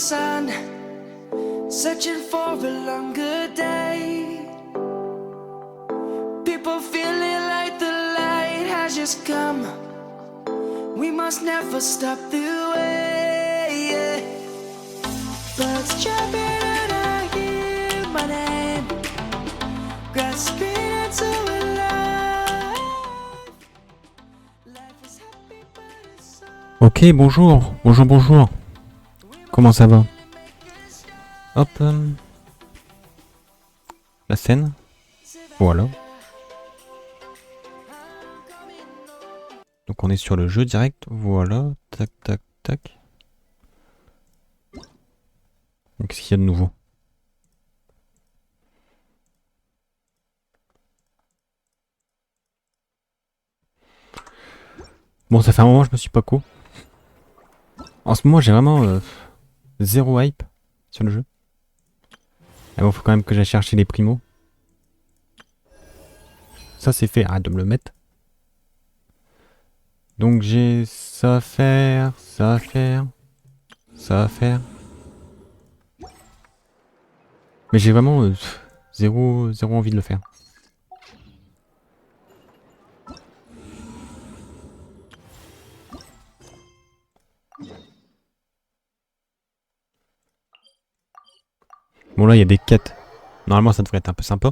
sun, searching for a longer day. People feeling like the light has just come. We must never stop the way, yeah. Birds jumping and I hear my name, grasping into a life. Life is happy but it's so... Ok, bonjour. Comment ça va? Hop. La scène. Voilà. Donc on est sur le jeu direct. Voilà. Tac, tac, tac. Donc, qu'est-ce qu'il y a de nouveau? Bon, ça fait un moment que je me suis pas co. En ce moment, j'ai vraiment zéro hype sur le jeu. Mais bon, faut quand même que j'aille chercher les primos. Ça, c'est fait. Arrête de me le mettre. Donc, j'ai ça à faire, ça à faire, ça à faire. Mais j'ai vraiment zéro envie de le faire. Bon là il y a des quêtes. Normalement ça devrait être un peu sympa.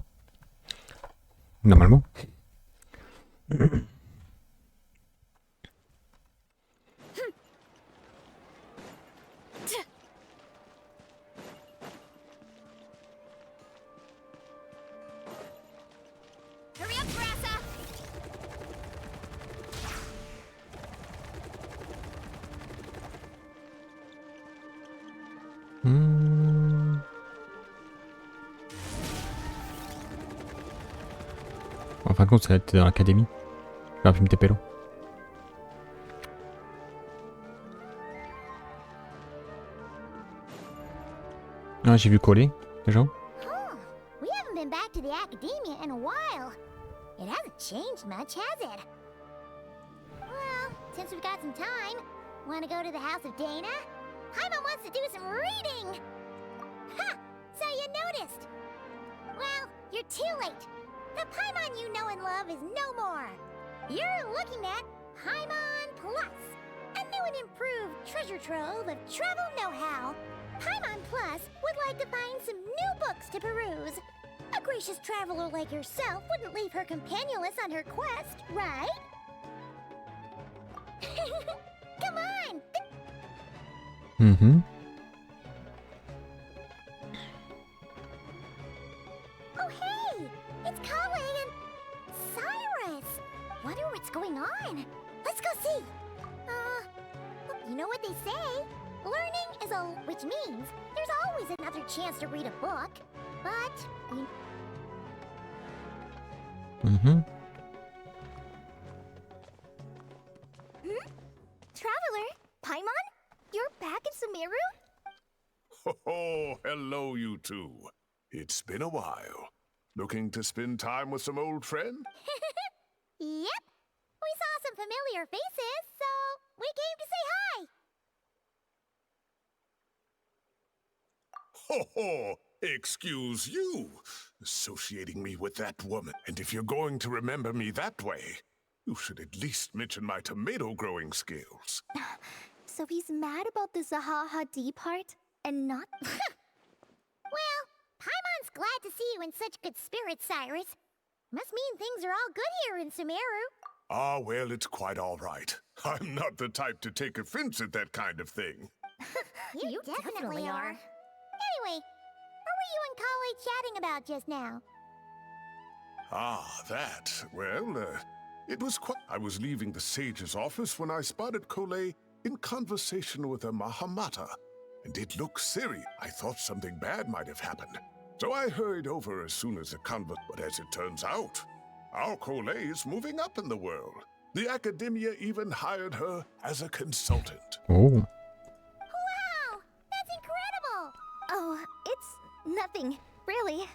Normalement. En fin de compte, ça va être dans l'académie. J'aurais pu me taper là. Ah, j'ai vu coller, déjà. We haven't been back to the academia in a while. It hasn't changed much, has it? Well, since we've got some time, want to go to the house of Dana? Paimon wants to do some reading! Ha! So you noticed! Well, you're too late. The Paimon you know and love is no more. You're looking at Paimon Plus. A new and improved treasure trove of travel know-how. Paimon Plus would like to find some new books to peruse. A gracious traveler like yourself wouldn't leave her companionless on her quest, right? Come on! Mhm. Oh, hey! It's Kale and Cyrus! Wonder what's going on. Let's go see. You know what they say? Learning is a... which means there's always another chance to read a book. But... Mhm. Traveler? Paimon? You're back in Sumeru? Oh, hello, you two. It's been a while. Looking to spend time with some old friend? Yep. We saw some familiar faces, so we came to say hi. Ho ho! Excuse you, associating me with that woman. And if you're going to remember me that way, you should at least mention my tomato growing skills. So he's mad about the Zaha D part, and not... Well, Paimon's glad to see you in such good spirits, Cyrus. Must mean things are all good here in Sumeru. Ah, well, it's quite all right. I'm not the type to take offense at that kind of thing. You definitely are. Anyway, what were you and Kale chatting about just now? Ah, that. Well, it was quite... I was leaving the sage's office when I spotted Kole in conversation with a Mahamata, and it looked serious. I thought something bad might have happened, so I hurried over as soon as the But as it turns out, our Kole is moving up in the world. The academia even hired her as a consultant. Oh. Wow! That's incredible! Oh, it's nothing, really.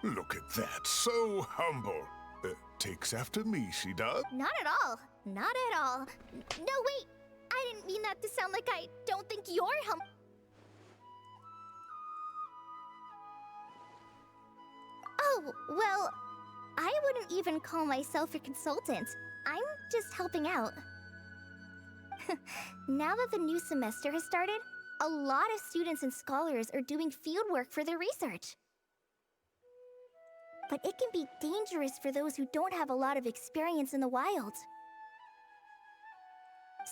Look at that, so humble. Takes after me, she does. Not at all. Not at all. No, wait! I didn't mean that to sound like I don't think you're Oh, well, I wouldn't even call myself a consultant. I'm just helping out. Now that the new semester has started, a lot of students and scholars are doing field work for their research. But it can be dangerous for those who don't have a lot of experience in the wild.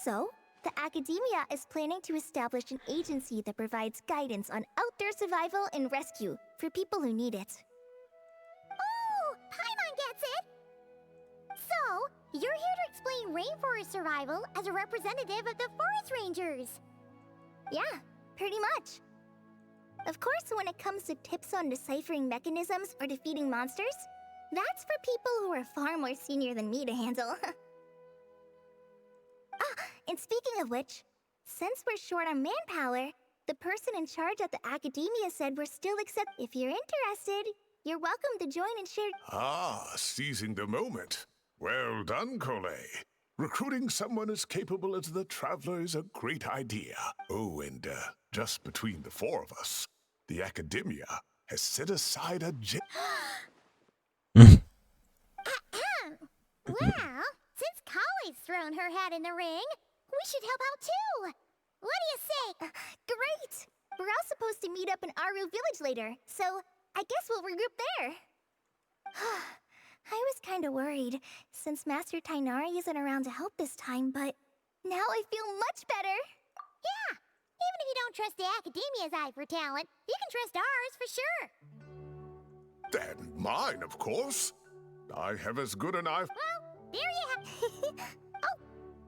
So, the academia is planning to establish an agency that provides guidance on outdoor survival and rescue for people who need it. Oh, Paimon gets it! So, you're here to explain rainforest survival as a representative of the forest rangers. Yeah, pretty much. Of course, when it comes to tips on deciphering mechanisms or defeating monsters, that's for people who are far more senior than me to handle. And speaking of which, since we're short on manpower, the person in charge at the academia said we're still if you're interested, you're welcome to join and share. Ah, seizing the moment. Well done, Kole. Recruiting someone as capable as the Traveler is a great idea. Oh, and just between the four of us, the academia has set aside a Well, since Kale's thrown her hat in the ring, we should help out too. What do you say? Great! We're all supposed to meet up in Aru Village later, so I guess we'll regroup there. I was kind of worried, since Master Tainari isn't around to help this time, but now I feel much better. Yeah, even if you don't trust the academia's eye for talent, you can trust ours for sure. And mine, of course. I have as good an eye. Well, there you have. Oh,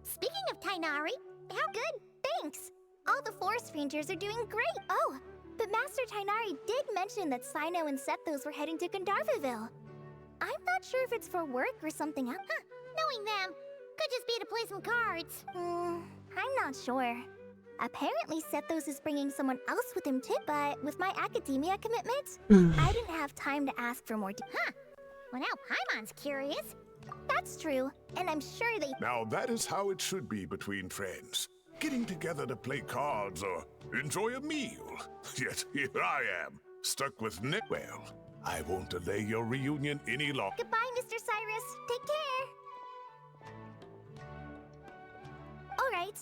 speaking of Tainari, how good? Thanks. All the forest rangers are doing great. Oh, but Master Tainari did mention that Sino and Sethos were heading to Gandharvaville. I'm not sure if it's for work or something else. Knowing them, could just be to play some cards. I'm not sure. Apparently Sethos is bringing someone else with him too, but with my academia commitment, I didn't have time to ask for more Well, now Paimon's curious. That's true, and I'm sure they... Now that is how it should be between friends. Getting together to play cards or enjoy a meal. Yet here I am, stuck with Nick. Well, I won't delay your reunion any longer. Goodbye, Mr. Cyrus. Take care. All right.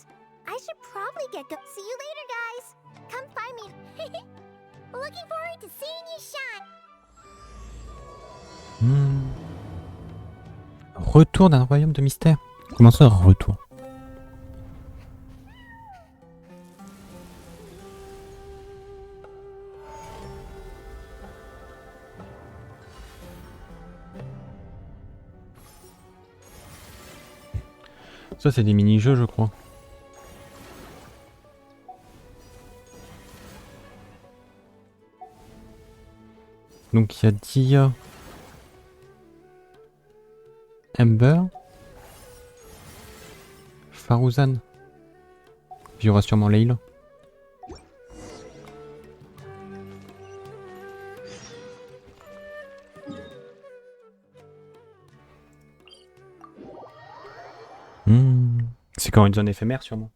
I should probably get go. See you later, guys. Come find me. Looking forward to seeing you shine. Retour d'un royaume de mystère. Comment ça, retour? Ça, c'est des mini-jeux, je crois. Donc, il y a Dia, Ember, Farouzan. Il y aura sûrement Layla. C'est quand une zone éphémère, sûrement.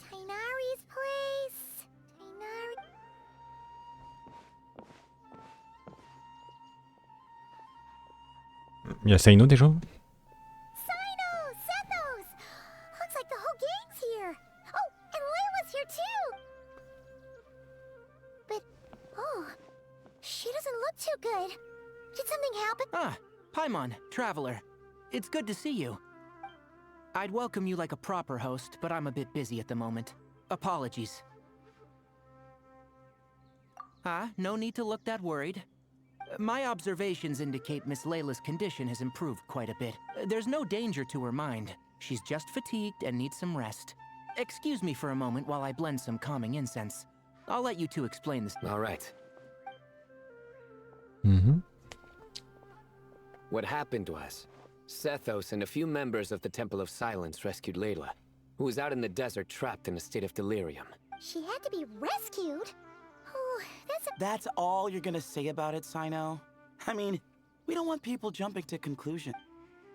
Tainari's place. Tainari. Il y a Saino déjà. Sino! Sethos! Looks like the whole gang's here. Oh, and Layla's here too. But, oh, she doesn't look too good. Did something happen? Ah, Paimon, Traveler. It's good to see you. I'd welcome you like a proper host, but I'm a bit busy at the moment. Apologies. No need to look that worried. My observations indicate Miss Layla's condition has improved quite a bit. There's no danger to her mind. She's just fatigued and needs some rest. Excuse me for a moment while I blend some calming incense. I'll let you two explain this. All right. What happened was, Sethos and a few members of the Temple of Silence rescued Layla, who was out in the desert trapped in a state of delirium. She had to be rescued? Oh, That's all you're gonna say about it, Sino? I mean, we don't want people jumping to conclusions.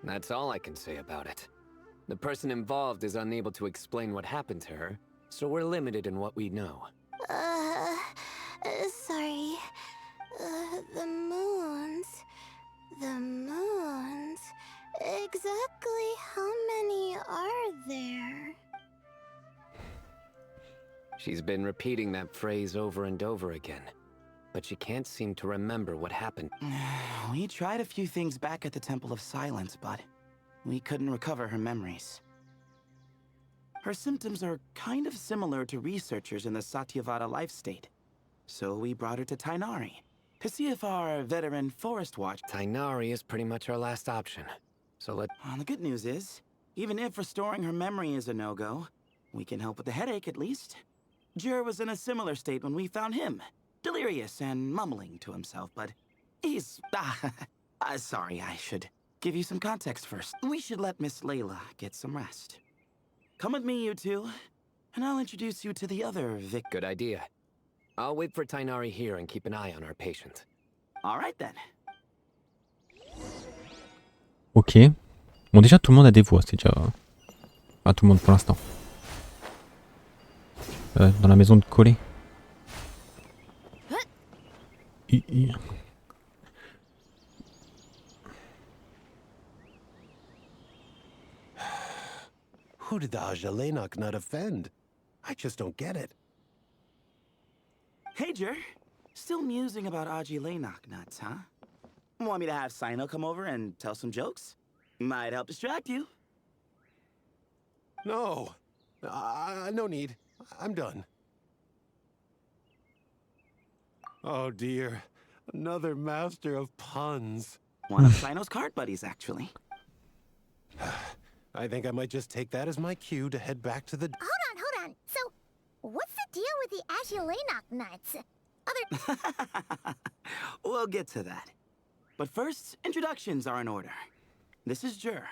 That's all I can say about it. The person involved is unable to explain what happened to her, so we're limited in what we know. Sorry. The moons. The moons. Exactly how many are there? She's been repeating that phrase over and over again, but she can't seem to remember what happened. We tried a few things back at the Temple of Silence, but we couldn't recover her memories. Her symptoms are kind of similar to researchers in the Satyavada life state. So we brought her to Tainari to see if our veteran forest watch... Tainari is pretty much our last option. So The good news is, even if restoring her memory is a no-go, we can help with the headache at least. Jur was in a similar state when we found him, delirious and mumbling to himself, but he's... sorry, I should give you some context first. We should let Miss Layla get some rest. Come with me, you two, and I'll introduce you to the other Good idea. I'll wait for Tainari here and keep an eye on our patient. All right, then. Ok. Bon, déjà, tout le monde a des voix, c'est déjà... Enfin, tout le monde pour l'instant. Dans la maison de Collet. Who did the Ajalenok not offend? I just don't get it. Hey, Jur. Still musing about Aji Lainok nuts, huh? Want me to have Sino come over and tell some jokes? Might help distract you. No. No need. I'm done. Oh dear. Another master of puns. One of Sino's card buddies, actually. I think I might just take that as my cue to head back to the... Hold on. So, what's the deal with the Agilenok nuts? We'll get to that. But first, introductions are in order. This is Jur,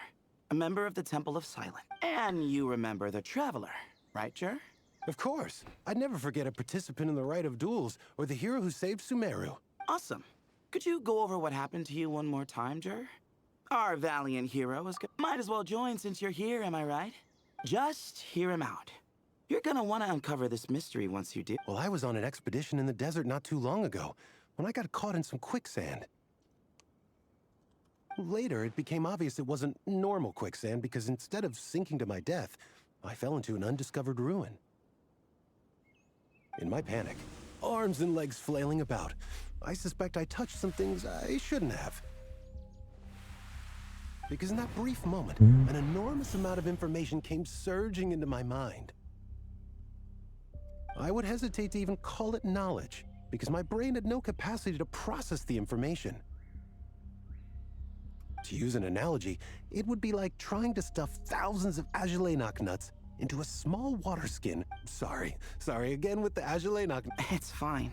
a member of the Temple of Silence. And you remember the Traveler, right, Jur? Of course. I'd never forget a participant in the Rite of Duels or the hero who saved Sumeru. Awesome. Could you go over what happened to you one more time, Jur? Our valiant hero is... Might as well join since you're here, am I right? Just hear him out. You're gonna want to uncover this mystery once you do. Well, I was on an expedition in the desert not too long ago when I got caught in some quicksand. Later, it became obvious it wasn't normal quicksand because instead of sinking to my death, I fell into an undiscovered ruin. In my panic, arms and legs flailing about, I suspect I touched some things I shouldn't have. Because in that brief moment, an enormous amount of information came surging into my mind. I would hesitate to even call it knowledge, because my brain had no capacity to process the information. To use an analogy, it would be like trying to stuff thousands of Agelenok nuts into a small water skin. Sorry again with the Agelenok. It's fine.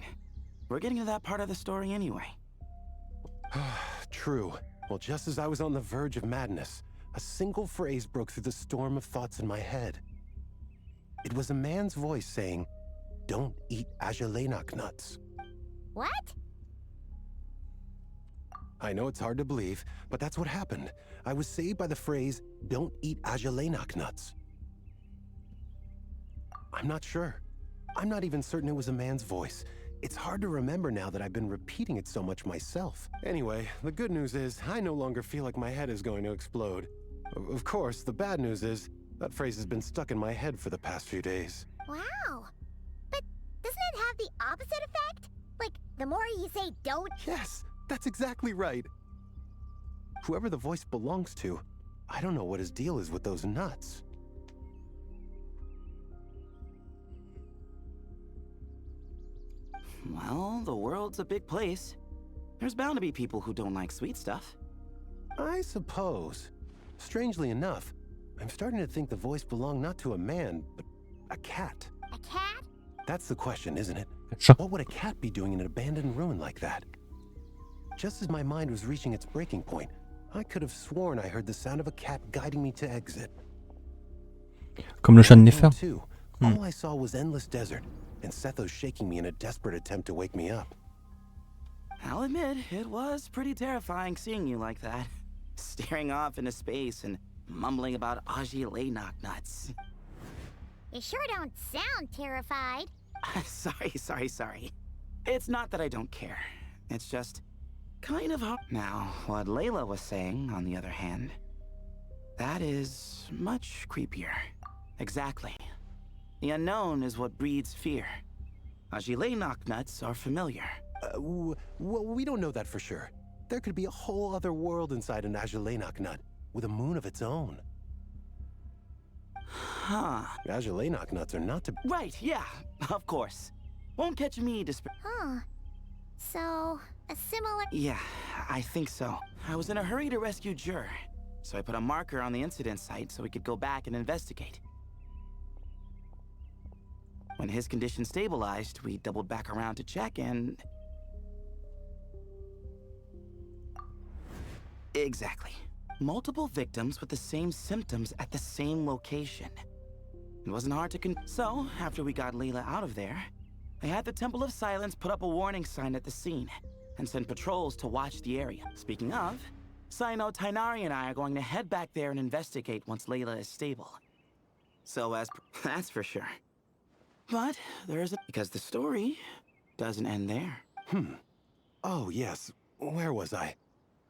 We're getting to that part of the story anyway. True. Well, just as I was on the verge of madness, a single phrase broke through the storm of thoughts in my head. It was a man's voice saying, "Don't eat Agelenok nuts." What? I know it's hard to believe, but that's what happened. I was saved by the phrase, "Don't eat Agelenok nuts." I'm not sure. I'm not even certain it was a man's voice. It's hard to remember now that I've been repeating it so much myself. Anyway, the good news is I no longer feel like my head is going to explode. Of course, the bad news is that phrase has been stuck in my head for the past few days. Wow. But doesn't it have the opposite effect? Like, the more you say don't... Yes, that's exactly right. Whoever the voice belongs to, I don't know what his deal is with those nuts. Well, the world's a big place. There's bound to be people who don't like sweet stuff. I suppose. Strangely enough, I'm starting to think the voice belonged not to a man, but a cat. A cat? That's the question, isn't it? Sure. What would a cat be doing in an abandoned ruin like that? Just as my mind was reaching its breaking point, I could have sworn I heard the sound of a cat guiding me to exit. Comme le chat de Néfer. Too, all I saw was endless desert, and Sethos shaking me in a desperate attempt to wake me up. I'll admit, it was pretty terrifying seeing you like that. Staring off into space and mumbling about Agelenok nuts. You sure don't sound terrified. Sorry. It's not that I don't care. It's just kind of hard. Now, what Layla was saying, on the other hand, that is much creepier. Exactly. The unknown is what breeds fear. Agelenok nuts are familiar. Well, we don't know that for sure. There could be a whole other world inside an Agelenok nut, with a moon of its own. Huh. Agelenok nuts are not to... Right, yeah, of course. Won't catch me Huh. So, a similar... Yeah, I think so. I was in a hurry to rescue Jur, so I put a marker on the incident site so we could go back and investigate. When his condition stabilized, we doubled back around to check and... Exactly. Multiple victims with the same symptoms at the same location. It wasn't hard to So, after we got Layla out of there, I had the Temple of Silence put up a warning sign at the scene and send patrols to watch the area. Speaking of, Sino, Tainari, and I are going to head back there and investigate once Layla is stable. So that's for sure. But there's because the story doesn't end there. Oh, yes. Where was I?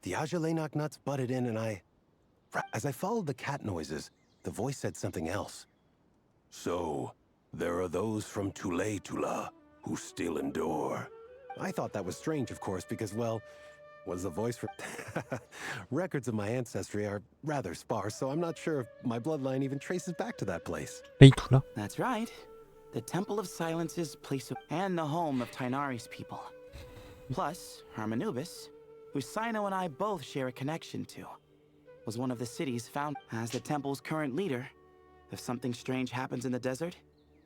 The Agelenok nuts butted in and as I followed the cat noises, the voice said something else. So, there are those from Tula who still endure. I thought that was strange, of course, because, well, was the voice from... Records of my ancestry are rather sparse, so I'm not sure if my bloodline even traces back to that place. Pays-Tula. That's right. The Temple of Silence's place and the home of Tainari's people. Plus, Hermanubis, who Sino and I both share a connection to, was one of the city's founders. As the temple's current leader, if something strange happens in the desert,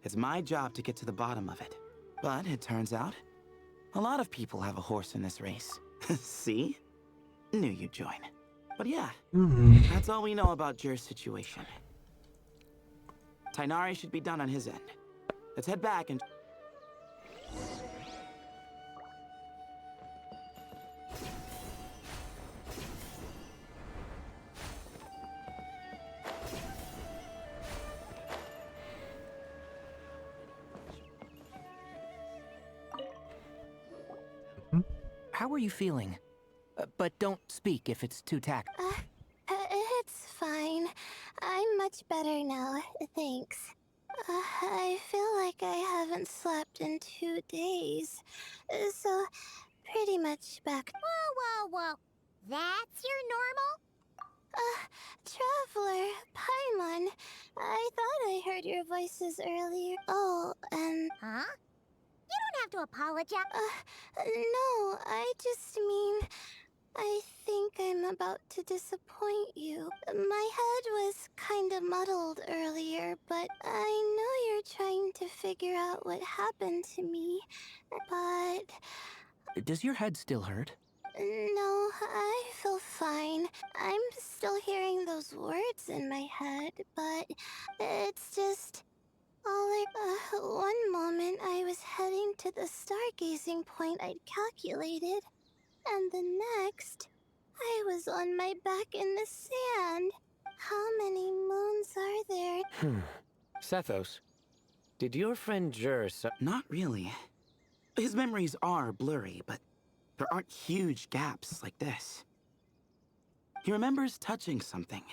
it's my job to get to the bottom of it. But it turns out, a lot of people have a horse in this race. See? Knew you'd join. But yeah, that's all we know about Jur's situation. Tainari should be done on his end. Let's head back and... how are you feeling? But don't speak if it's too It's fine. I'm much better now, thanks. I feel like I haven't slept in 2 days, so pretty much back. Whoa. That's your normal? Traveler, Paimon, I thought I heard your voices earlier. Oh, and... Huh? You don't have to apologize. No, I just mean... I think I'm about to disappoint you. My head was kinda muddled earlier, but I know you're trying to figure out what happened to me. But... Does your head still hurt? No, I feel fine. I'm still hearing those words in my head, but it's just... one moment I was heading to the stargazing point I'd calculated, and the next, I was on my back in the sand. How many moons are there? Sethos, did your friend Jur Not really. His memories are blurry, but there aren't huge gaps like this. He remembers touching something.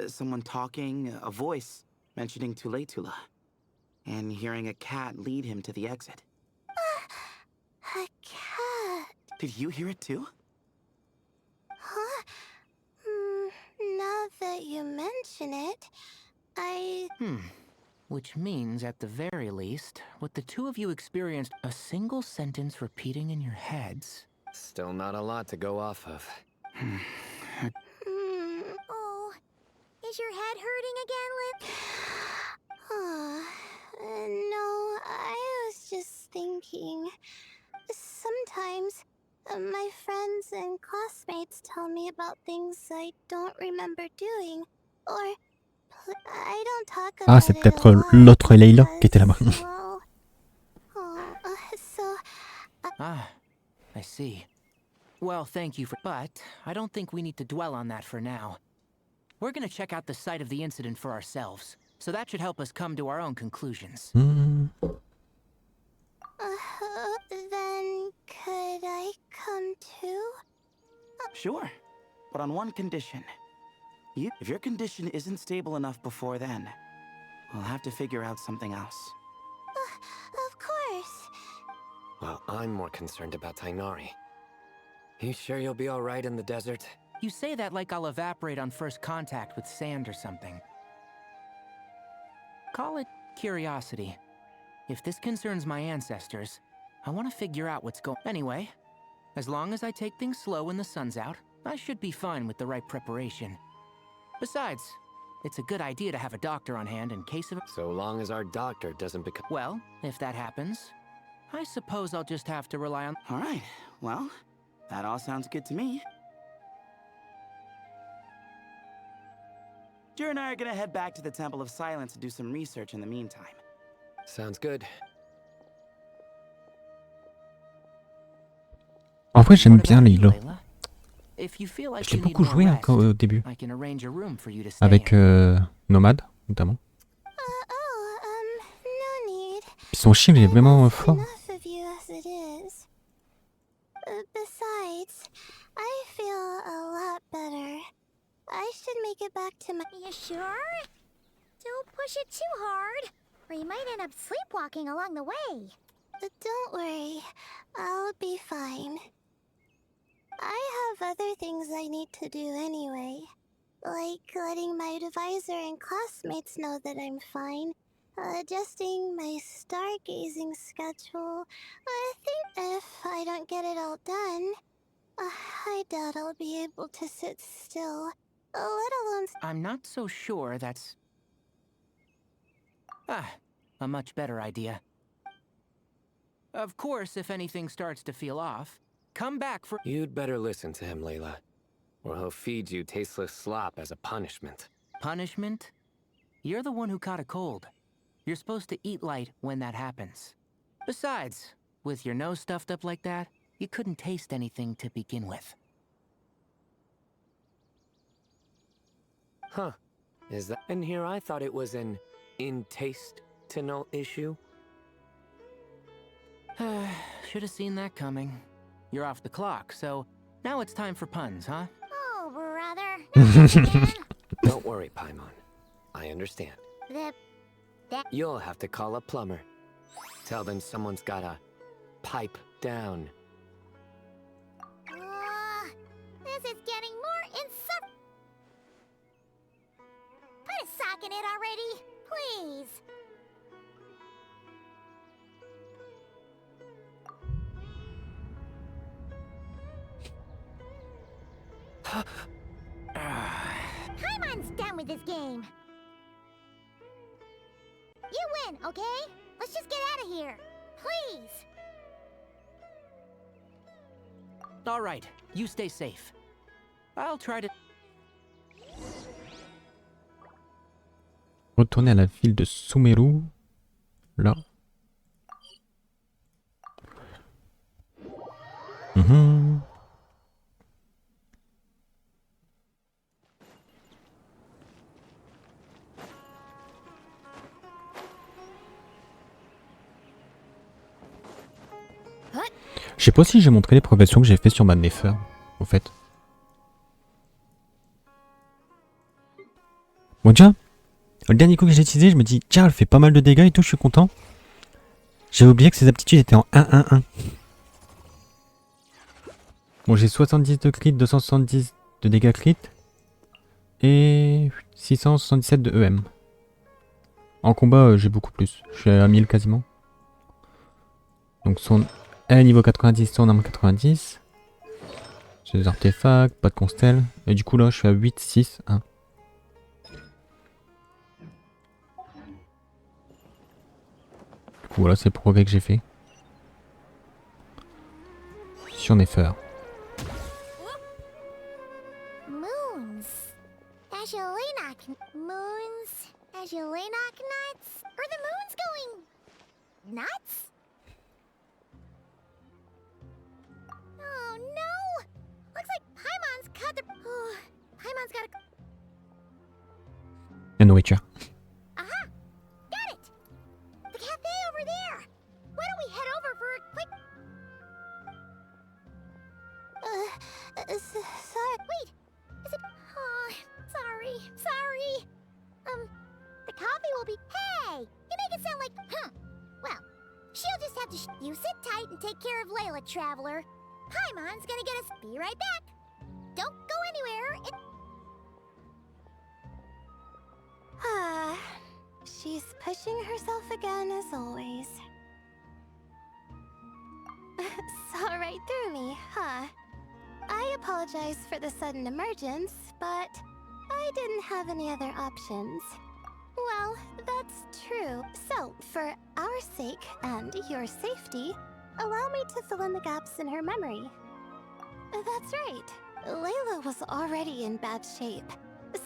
Someone talking, a voice mentioning Tuletula, and hearing a cat lead him to the exit. A cat. Did you hear it too? Huh? Now that you mention it, Which means, at the very least, what the two of you experienced, a single sentence repeating in your heads. Still not a lot to go off of. Oh, is your head hurting again, Lip? No, I was just thinking. Sometimes, my friends and classmates tell me about things I don't remember doing, or I don't talk about Ah, c'est it peut-être a lot l'autre Layla qui était là-bas. because, well, Ah, I see. Well, thank you for... But I don't think we need to dwell on that for now. We're gonna check out the site of the incident for ourselves, so that should help us come to our own conclusions. Then could I come too? Sure, but on one condition. If your condition isn't stable enough before then, we'll have to figure out something else. Of course. Well, I'm more concerned about Tainari. You sure you'll be alright in the desert? You say that like I'll evaporate on first contact with sand or something. Call it curiosity. If this concerns my ancestors, I want to figure out what's going... Anyway, as long as I take things slow when the sun's out, I should be fine with the right preparation. Besides, it's a good idea to have a doctor on hand in case of... So long as our doctor doesn't become... Well, if that happens, I suppose I'll just have to rely on... All right, well, that all sounds good to me. Jur and I are gonna head back to the Temple of Silence to do some research in the meantime. Sounds good. En vrai, j'aime bien Layla. If you feel like Je l'ai you need beaucoup more joué rest, encore au début. I can arrange a room for you to stay Avec in. Nomade, notamment. No need. Puis son chien, il est vraiment fort. Enough of you as it is. Besides, I feel a lot better. I should make it back to my... You sure? Don't push it too hard, or you might end up sleepwalking along the way. Don't worry, I'll be fine. I have other things I need to do anyway. Like letting my advisor and classmates know that I'm fine. Adjusting my stargazing schedule. I think if I don't get it all done, I doubt I'll be able to sit still. Let alone... I'm not so sure that's... a much better idea. Of course, if anything starts to feel off, come back for... You'd better listen to him, Layla, or he'll feed you tasteless slop as a punishment. Punishment? You're the one who caught a cold. You're supposed to eat light when that happens. Besides, with your nose stuffed up like that, you couldn't taste anything to begin with. Huh. Is that... And here I thought it was an in-taste-to-know issue. Should have seen that coming. You're off the clock, so now it's time for puns, huh? Oh, brother. Not again. Don't worry, Paimon. I understand. The... You'll have to call a plumber. Tell them someone's gotta pipe down. This is getting more insufferable. Put a sock in it already, please. Paimon's done with this game. You win, okay? Let's just get out of here. Please. All right, you stay safe. I'll try to... Retourner à la ville de Sumeru. Là. Je sais pas si j'ai montré les progressions que j'ai fait sur ma Nefer, au fait. Bon déjà, le dernier coup que j'ai utilisé, je me dis, tiens, elle fait pas mal de dégâts et tout, je suis content. J'avais oublié que ses aptitudes étaient en 1-1-1. Bon, j'ai 70 de crit, 270 de dégâts crit et 677 de EM. En combat, j'ai beaucoup plus. Je suis à 1000 quasiment. Donc son niveau 90, son arme 90. J'ai des artefacts, pas de constelle. Et du coup là, je suis à 8, 6, 1. Du coup, voilà, c'est le progrès que j'ai fait. Sur Nefer. Moons, as you lay knock nuts? Are the moons going nuts? Oh no! Looks like Paimon's cut the... Oh, Paimon's got a... La nourriture. Aha! Got it! The cafe over there! Why don't we head over for a quick... Sorry, wait! Is it... Oh, sorry. The coffee will be... Hey! You make it sound like... Huh. Well, she'll just have to... You sit tight and take care of Layla, traveler. Paimon's gonna get us... Be right back. Don't go anywhere. She's pushing herself again as always. Saw right through me, huh? I apologize for the sudden emergence, but I didn't have any other options. Well, that's true. So, for our sake and your safety, allow me to fill in the gaps in her memory. That's right. Layla was already in bad shape,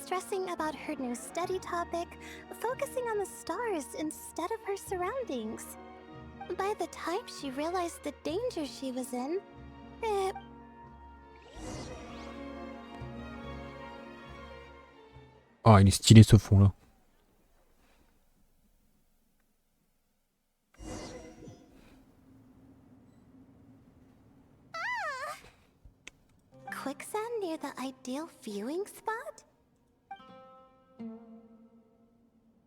stressing about her new study topic, focusing on the stars instead of her surroundings. By the time she realized the danger she was in, it... Oh, il est stylé ce fond là. Quicksand near the ideal viewing spot?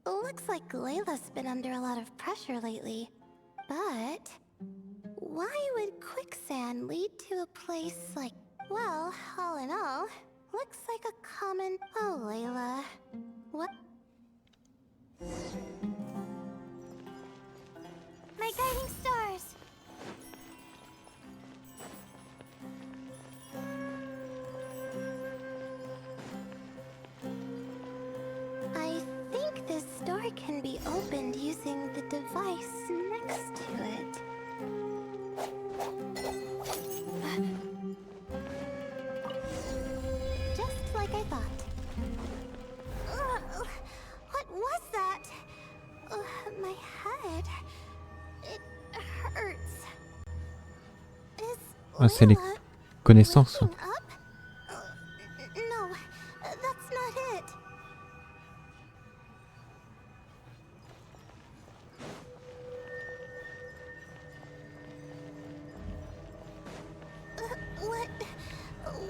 Looks like Layla's been under a lot of pressure lately. But why would quicksand lead to a place like... Well, all in all, looks like a common... Oh, Layla. What? My guiding stars! I think this door can be opened using the device next to it. Just like I thought. Ugh, what was that? My head. It hurts. Is Ah, c'est les Layla connaissances. waking up? No, that's not it.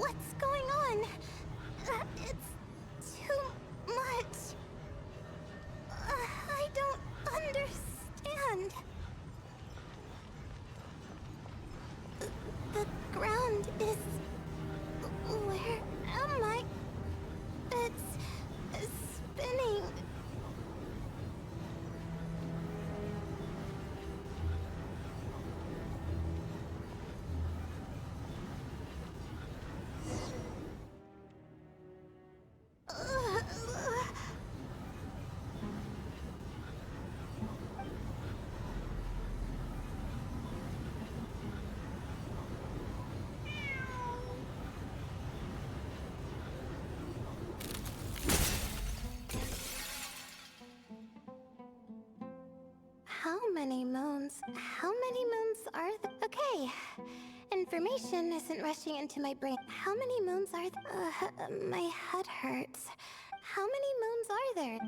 What's going on? It's too much. I don't understand. The ground is... Where am I? It's spinning. How many moons are there? Okay. Information isn't rushing into my brain. How many moons are there? My head hurts. How many moons are there?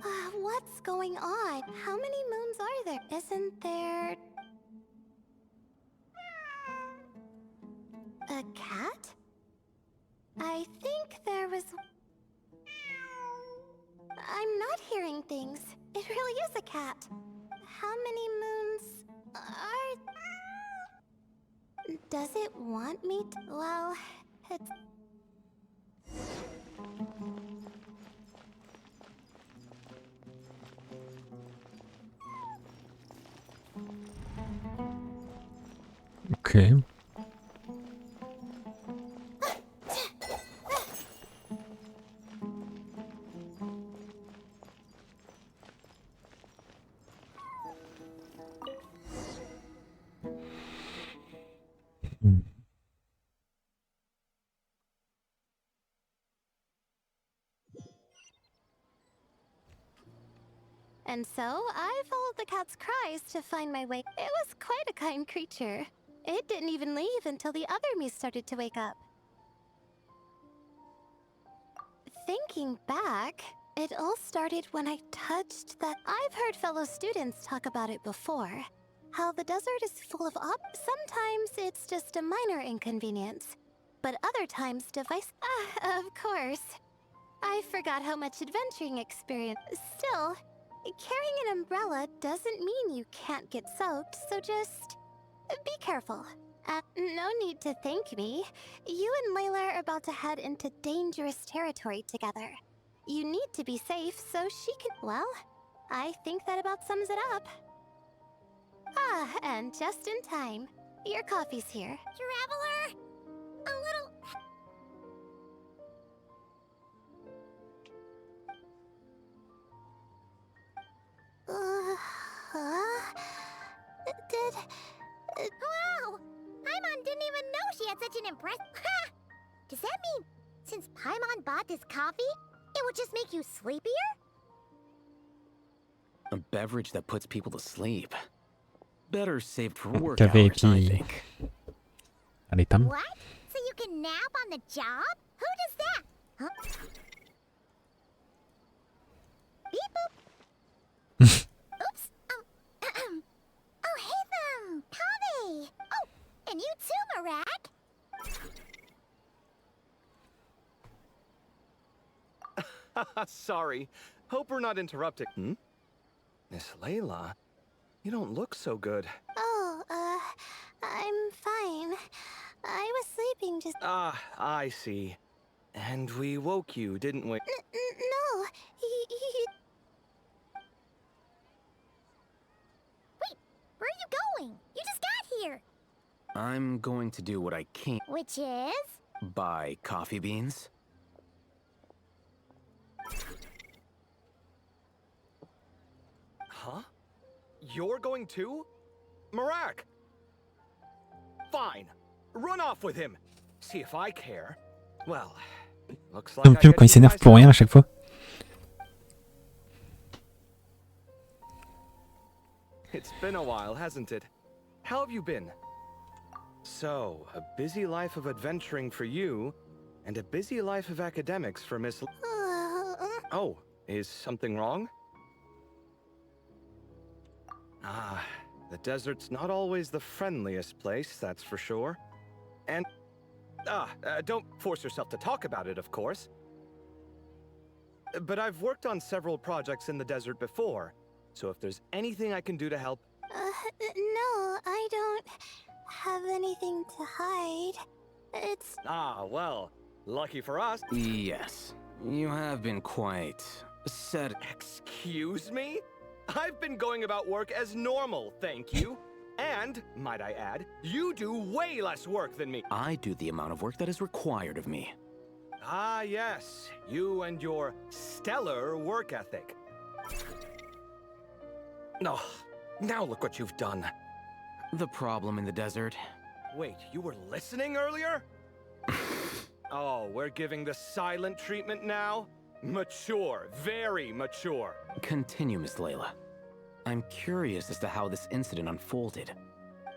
What's going on? How many moons are there? Isn't there... a cat? I think there was... I'm not hearing things. It really is a cat. How many moons are... Does it want me to... Well, it's... Okay. And so, I followed the cat's cries to find my way. It was quite a kind creature. It didn't even leave until the other me started to wake up. Thinking back, it all started when I touched that... I've heard fellow students talk about it before. How the desert is full of sometimes it's just a minor inconvenience. But other times of course. I forgot how much adventuring experience... Still... Carrying an umbrella doesn't mean you can't get soaked, so just be careful. No need to thank me. You and Layla are about to head into dangerous territory together. You need to be safe so she can... Well, I think that about sums it up. And just in time. Your coffee's here. Traveler! A little... Wow! Paimon didn't even know she had such an Ha! Does that mean, since Paimon bought this coffee, it would just make you sleepier? A beverage that puts people to sleep. Better saved for work Café hours, I qui... think. Allez, tam. What? So you can nap on the job? Who does that? Huh? Beep boop. Oops. Oh, hey them! Kame! Oh, and you too, Marak! Sorry. Hope we're not interrupting. Miss Layla, you don't look so good. Oh, I'm fine. I was sleeping just... Ah, I see. And we woke you, didn't we? No, he... Wait, where are you going? You just got here! I'm going to do what I can. Which is? Buy coffee beans. Huh? You're going too? Marak! Fine. Run off with him. See if I care. Well, looks like Comme Pio quand il s'énerve pour rien à chaque fois. It's been a while, hasn't it? How have you been? So, a busy life of adventuring for you, and a busy life of academics for Miss... Oh, is something wrong? Ah, the desert's not always the friendliest place, that's for sure. And Don't force yourself to talk about it, of course. But I've worked on several projects in the desert before, so if there's anything I can do to help... No, I don't have anything to hide. It's... Ah, well, lucky for us. Yes, you have been quite... Excuse me? I've been going about work as normal, thank you. And, might I add, you do way less work than me. I do the amount of work that is required of me. Ah, yes. You and your stellar work ethic. Oh, now look what you've done. The problem in the desert. Wait, you were listening earlier? Oh, we're giving the silent treatment now? Mature, very mature. Continue, Miss Layla. I'm curious as to how this incident unfolded.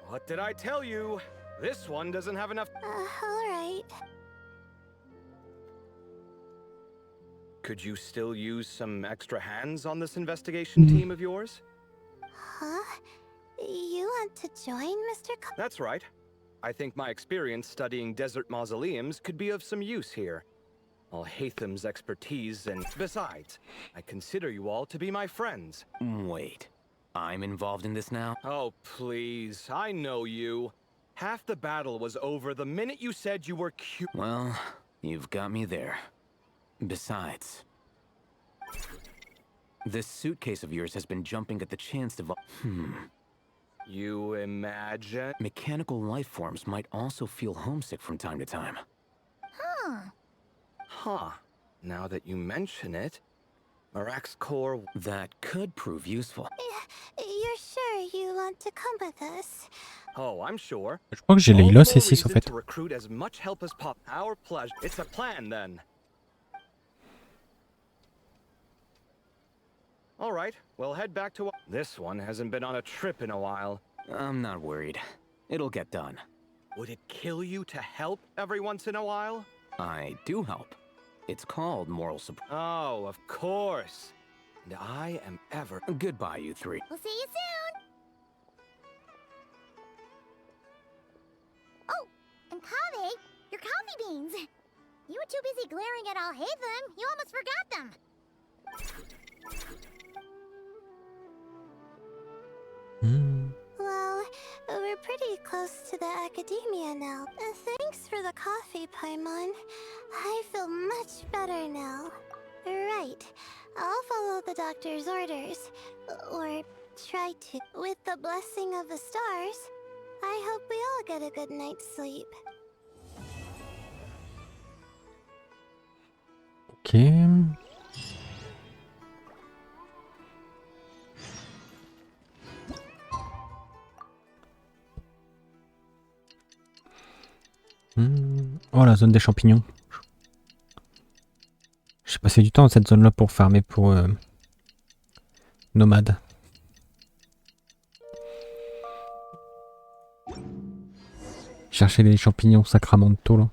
What did I tell you? This one doesn't have enough... alright. Could you still use some extra hands on this investigation team of yours? Huh? You want to join, Mr. That's right. I think my experience studying desert mausoleums could be of some use here. Al-Haytham's expertise and... Besides, I consider you all to be my friends. Wait, I'm involved in this now? Oh, please, I know you. Half the battle was over the minute you said you were cute. Well, you've got me there. Besides, this suitcase of yours has been jumping at the chance to You imagine? Mechanical life forms might also feel homesick from time to time. Huh. Now that you mention it, Marak's core... That could prove useful. You're sure you want to come with us? Oh, I'm sure. Je crois que j'ai les All Los the more C6 en reason fait. to recruit as much help as possible. Our pleasure. It's a plan then. All right, we'll head back to... This one hasn't been on a trip in a while. I'm not worried. It'll get done. Would it kill you to help every once in a while? I do help. It's called moral support. Oh, of course. And I am ever... Goodbye, you three. We'll see you soon. Oh, and Kaveh, your coffee beans. You were too busy glaring at Al-Haytham, you almost forgot them. Well, we're pretty close to the academia now. Thanks for the coffee, Paimon. I feel much better now. Right. I'll follow the doctor's orders. Or try to. With the blessing of the stars, I hope we all get a good night's sleep. Ok. Oh, la zone des champignons. J'ai passé du temps dans cette zone-là pour farmer pour nomade. Chercher les champignons sacramentaux là.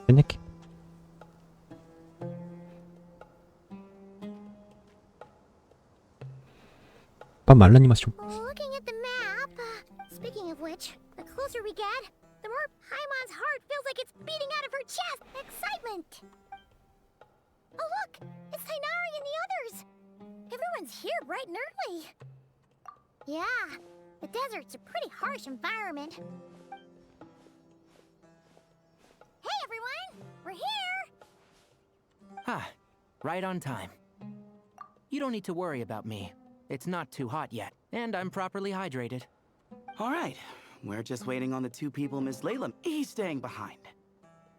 Fennec. Pas mal l'animation. Looking at the map, speaking of which, the closer we get, the more Paimon's heart feels like it's beating out of her chest. Excitement! Oh look, it's Tainari and the others. Everyone's here bright and early. Yeah, the desert's a pretty harsh environment. Hey everyone, we're here! Ah, right on time. You don't need to worry about me. It's not too hot yet, and I'm properly hydrated. All right, we're just waiting on the two people Miss Layla. He's staying behind.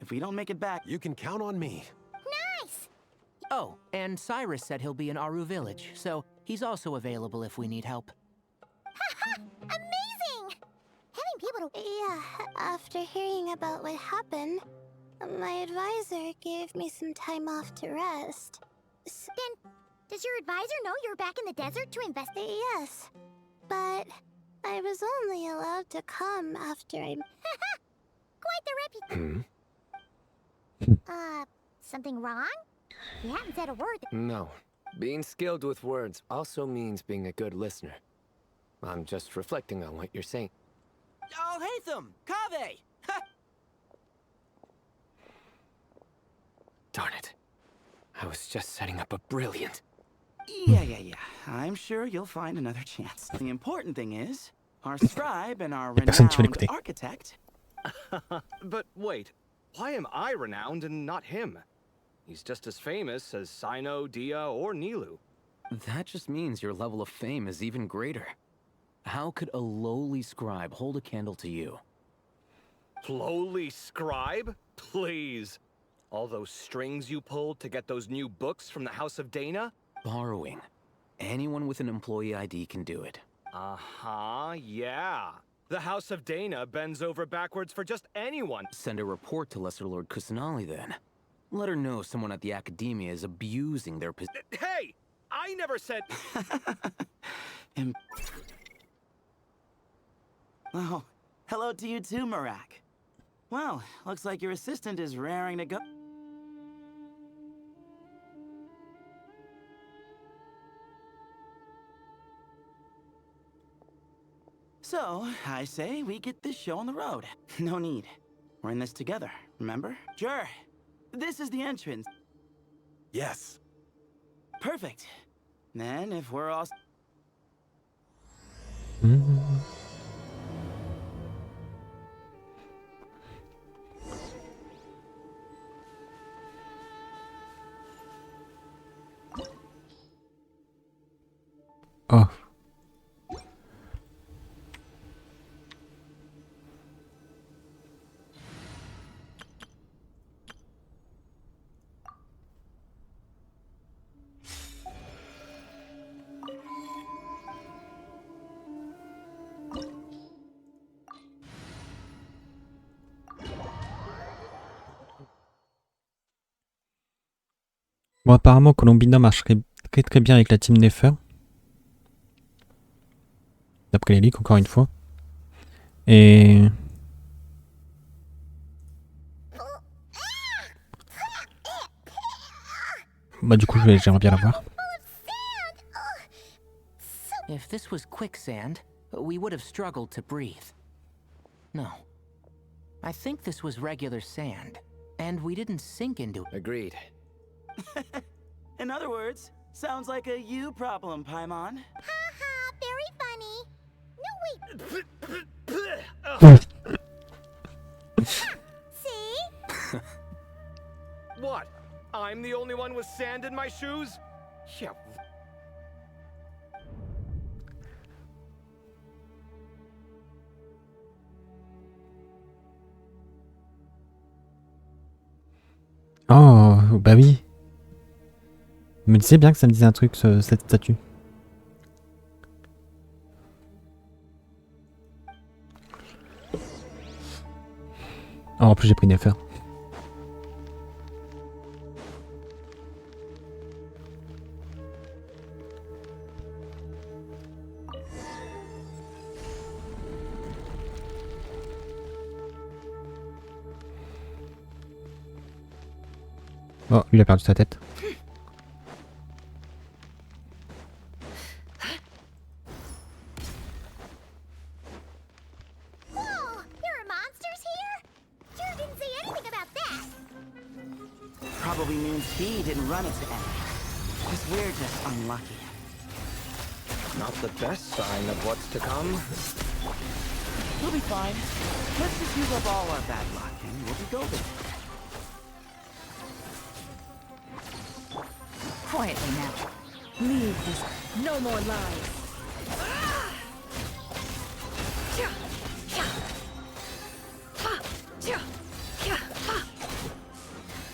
If we don't make it back, You can count on me. Nice! Oh, and Cyrus said he'll be in Aru Village, so he's also available if we need help. Amazing! after hearing about what happened, my advisor gave me some time off to rest. Then, does your advisor know you're back in the desert to investigate? Yes, but I was only allowed to come after I... Quite the reputation. Something wrong? You haven't said a word. No. Being skilled with words also means being a good listener. I'm just reflecting on what you're saying. Oh, Hatham! Kaveh! Darn it. I was just setting up a brilliant... Yeah. I'm sure you'll find another chance. The important thing is, our scribe and our personne qui va renowned l'écouter. architect... But wait, why am I renowned and not him? He's just as famous as Sino, Dia, or Nilu. That just means your level of fame is even greater. How could a lowly scribe hold a candle to you? Lowly scribe? Please. All those strings you pulled to get those new books from the House of Dana? Borrowing. Anyone with an employee ID can do it. Uh-huh, yeah. The House of Dana bends over backwards for just anyone. Send a report to Lesser Lord Kusanali then. Let her know someone at the Academia is abusing their position. Hey! I never said... Oh, hello to you too, Marak. Well, looks like your assistant is raring to go. So, I say we get this show on the road. No need. We're in this together, remember? Sure. This is the entrance. Yes. Perfect. Then, if we're all... Oh. Bon, apparemment, Colombina marcherait très bien avec la team Nefer. D'après les leaks, encore une fois. Et... Bah du coup, j'aimerais bien la voir. If this was quicksand, we would have struggled to breathe. No. I think this was regular sand, and we didn't sink into it. Agreed. In other words, sounds like a you problem, Paimon. Haha, very funny. Oh. See? What? I'm the only one with sand in my shoes? Yeah. Oh, bah oui. Je me disais bien que ça me disait un truc, cette statue. Oh, en plus j'ai pris Nefer. Oh, lui il a perdu sa tête. Whoa, there are monsters here? Jure didn't say anything about that. Probably means he didn't run it to end. Because we're just unlucky. Not the best sign of what's to come. We'll be fine. Let's just use up all our bad luck and we'll be golden. Quietly now. Leave this. No more lies.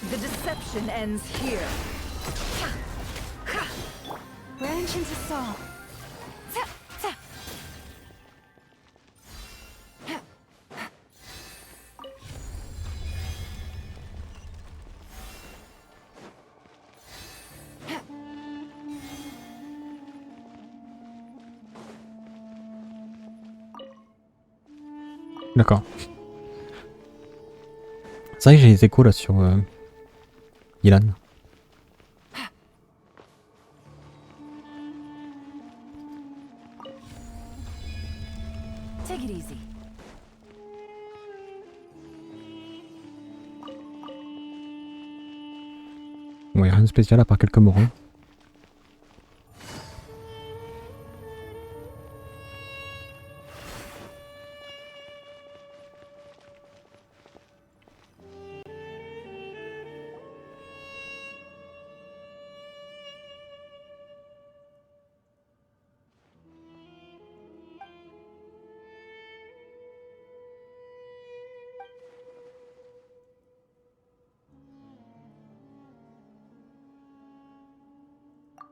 The deception ends here. Branch into song. D'accord. C'est vrai que j'ai les échos là sur Ilan. Take it easy. Ouais, rien de spécial à part quelques morons.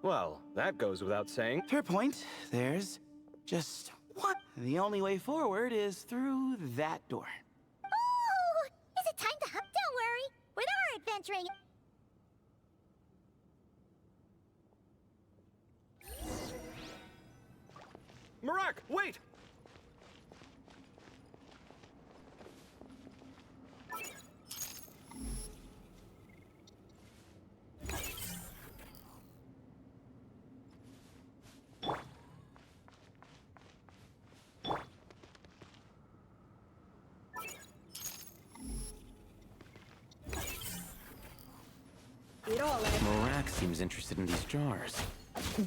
Well, that goes without saying. Fair point. There's just one. The only way forward is through that door. Oh! Is it time to hop? Don't worry. With our adventuring... Marak, wait! Marak seems interested in these jars.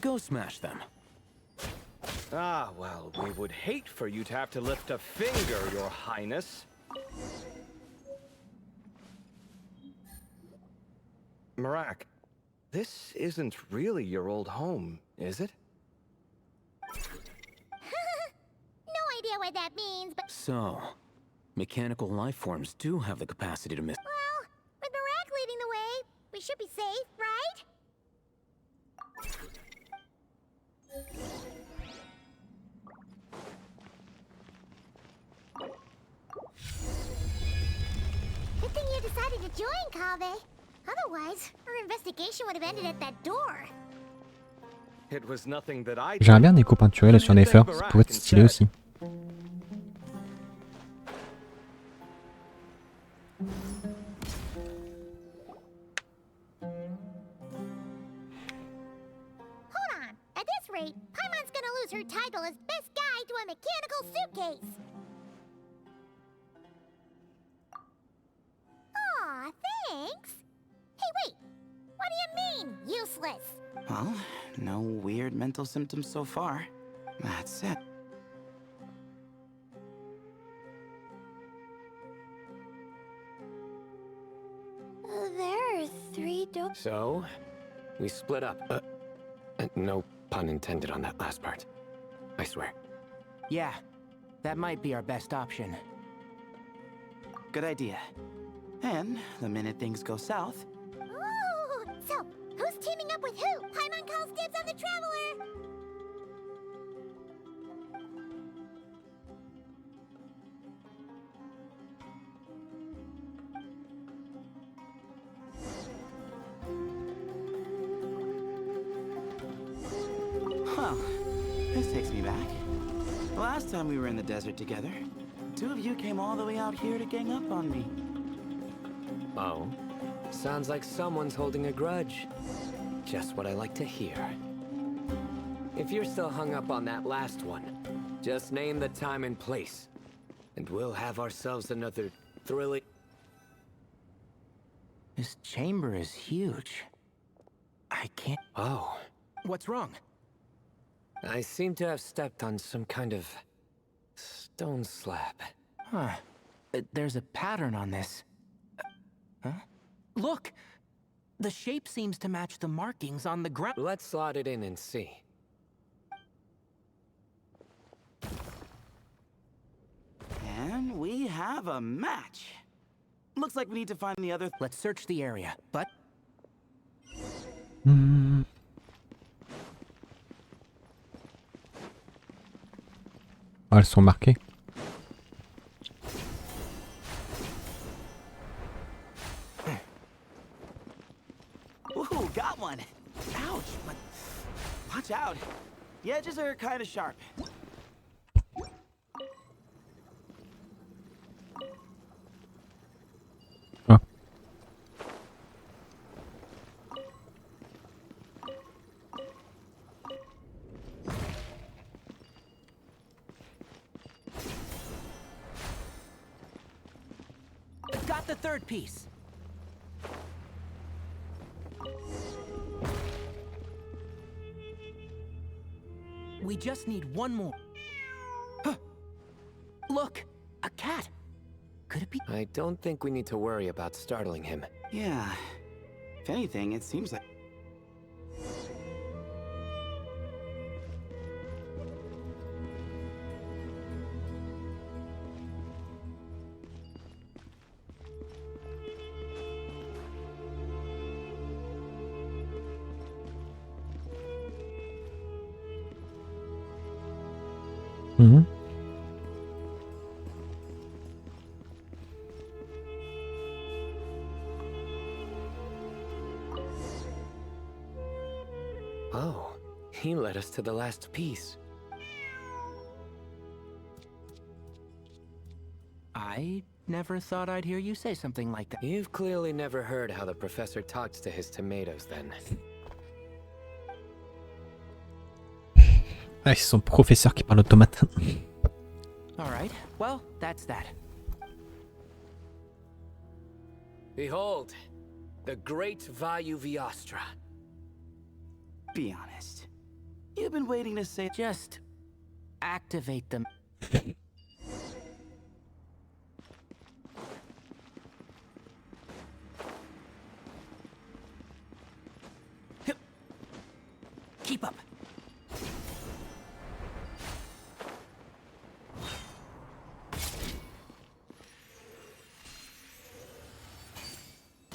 Go smash them. Ah, well, we would hate for you to have to lift a finger, Your Highness. Marak, this isn't really your old home, is it? No idea what that means, but... So, mechanical life forms do have the capacity to miss. Well, with Barak leading the way, we should be safe, right? Good thing you decided to join, Kaveh. Otherwise, our investigation would have ended at that door. It was nothing that I J'aimerais bien des échos peinturés là sur Nefer, ça pourrait être stylé aussi. Hold on. At this rate, Paimon's gonna lose her title as best guide to a mechanical suitcase. Aw, thanks. Hey, wait. What do you mean, useless? Well, no weird mental symptoms so far. That's it. There are 3 doors. So, we split up. No pun intended on that last part. I swear. Yeah, that might be our best option. Good idea. And the minute things go south, Ooh, so, who's teaming up with who? Paimon calls dibs on the Traveler! well, this takes me back. The last time we were in the desert together, 2 of you came all the way out here to gang up on me. Oh? Sounds like someone's holding a grudge. Just what I like to hear. If you're still hung up on that last one, just name the time and place. And we'll have ourselves another thrilling... This chamber is huge. I can't... Oh. What's wrong? I seem to have stepped on some kind of... stone slab. Huh. There's a pattern on this. Huh? Look! The shape seems to match the markings on the ground. Let's slot it in and see. And we have a match. Looks like we need to find the other... Let's search the area, but... Ah, elles sont marquées. Ooh, got one. Ouch, but watch out. The edges are kind of sharp. got the third piece. We just need one more. Huh. Look, a cat. Could it be? I don't think we need to worry about startling him. Yeah. If anything, it seems like... Mhm. Oh, he led us to the last piece. I never thought I'd hear you say something like that. You've clearly never heard how the professor talks to his tomatoes, then. Ah, c'est son professeur qui parle aux tomates. All right. Well, that's that. Behold, the great Vayu Viastra. Be honest. You've been waiting to say... Just activate them. Keep up.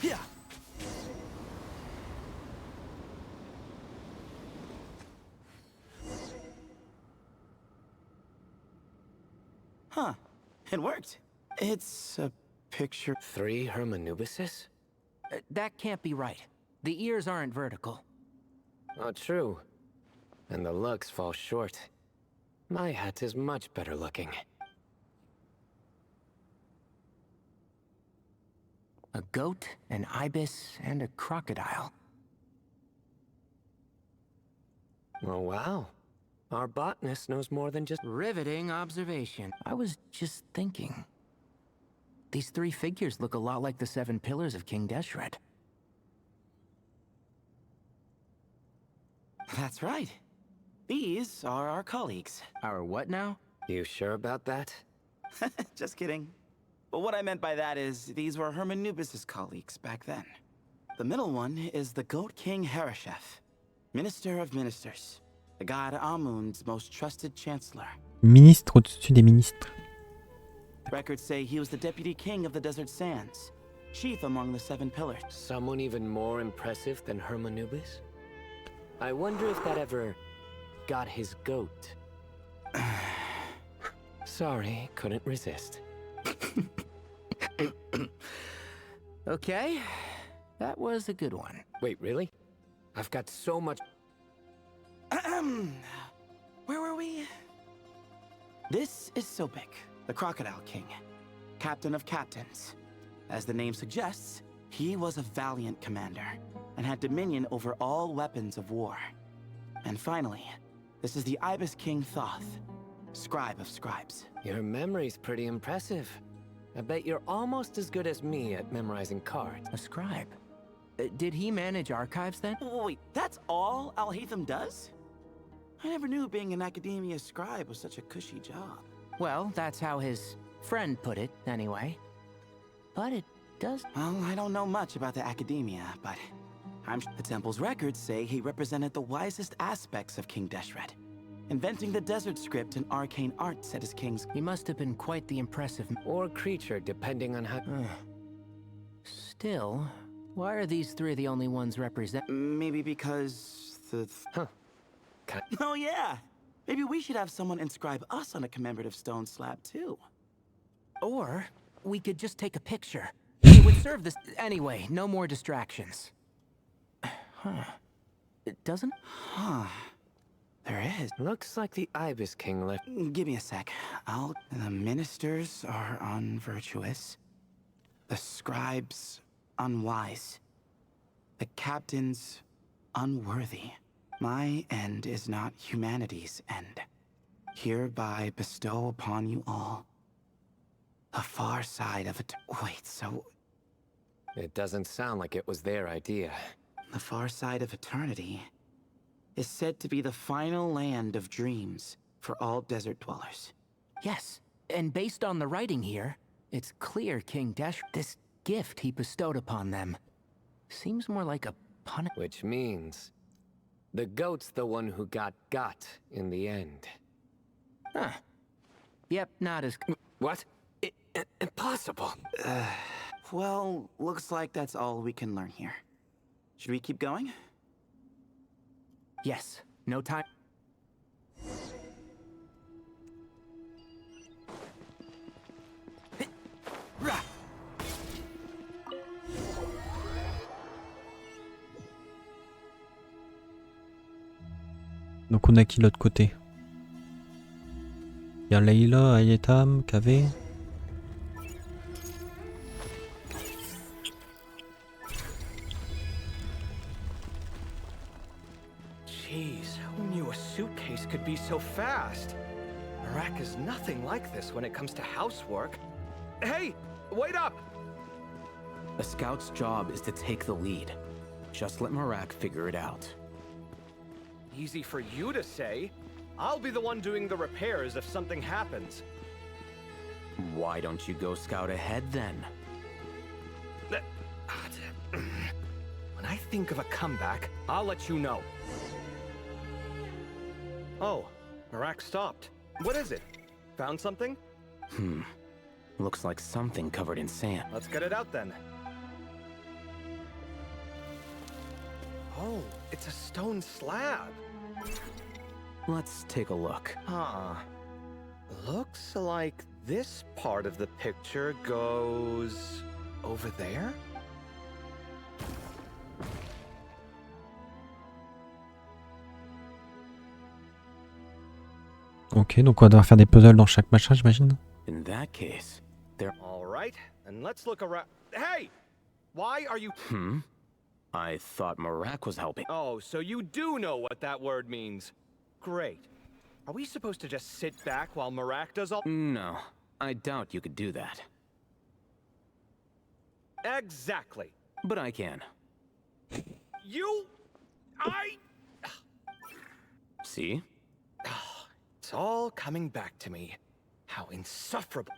Yeah. Huh. It worked. It's a picture... 3 Hermanubises? That can't be right. The ears aren't vertical. Oh, true. And the looks fall short. My hat is much better looking. A goat, an ibis, and a crocodile. Oh, wow. Our botanist knows more than just... Riveting observation. I was just thinking. These 3 figures look a lot like the 7 pillars of King Deshret. That's right. These are our colleagues. Our what now? You sure about that? Just kidding. But what I meant by that is, these were Hermanubis' colleagues back then. The middle one is the Goat King Harashef, Minister of Ministers, the god Amun's most trusted chancellor. Ministre au-dessus des ministres. Records say he was the deputy king of the Desert Sands, chief among the 7 pillars. Someone even more impressive than Hermanubis? I wonder if that ever got his goat. Sorry, couldn't resist. Okay, that was a good one. Wait, really? I've got so much... Where were we? This is Sobek, the Crocodile King, captain of captains. As the name suggests, he was a valiant commander and had dominion over all weapons of war. And finally, this is the Ibis King Thoth, scribe of scribes. Your memory's pretty impressive. I bet you're almost as good as me at memorizing cards. A scribe. Did he manage archives then? Wait, that's all Alhaitham does? I never knew being an academia scribe was such a cushy job. Well, that's how his friend put it, anyway. But it does... Well, I don't know much about the academia, but the temple's records say he represented the wisest aspects of King Deshret, inventing the desert script and arcane arts at his king's... He must have been quite the impressive... Or creature, depending on how... Still, why are these 3 the only ones represent... Maybe because the... Huh. Oh yeah! Maybe we should have someone inscribe us on a commemorative stone slab, too. Or we could just take a picture. It would serve this... Anyway, no more distractions. Huh. It doesn't... Huh. There is. Looks like the Ibis King left... Give me a sec. The ministers are unvirtuous. The scribes, unwise. The captains, unworthy. My end is not humanity's end. Hereby bestow upon you all the far side of it. Wait, so It doesn't sound like it was their idea. The far side of eternity is said to be the final land of dreams for all desert dwellers. Yes, and based on the writing here, it's clear King Desh, this gift he bestowed upon them, seems more like a pun. Which means the goat's the one who got in the end. Huh. Yep, not as... What? Impossible. Well, looks like that's all we can learn here. Should we keep going? Yes, no time. Donc on a qui de l'autre côté? Il y a Layla, Ayetam, KV. Jeez, who knew a suitcase could be so fast? Marak is nothing like this when it comes to housework. Hey, wait up! A scout's job is to take the lead. Just let Marak figure it out. Easy for you to say. I'll be the one doing the repairs if something happens. Why don't you go scout ahead then? When I think of a comeback, I'll let you know. Oh, Marak stopped. What is it? Found something? Looks like something covered in sand. Let's get it out then. Oh, it's a stone slab. Let's take a look. Huh. Looks like this part of the picture goes over there? Ok, donc on va devoir faire des puzzles dans chaque machin, j'imagine. In that case, there... All right, and let's look around. Hey! Why are you... I thought Marak was helping. Oh, so you do know what that word means. Great. Are we supposed to just sit back while Marak does all... No, I doubt you could do that. Exactly. But I can. See? It's all coming back to me. How insufferable.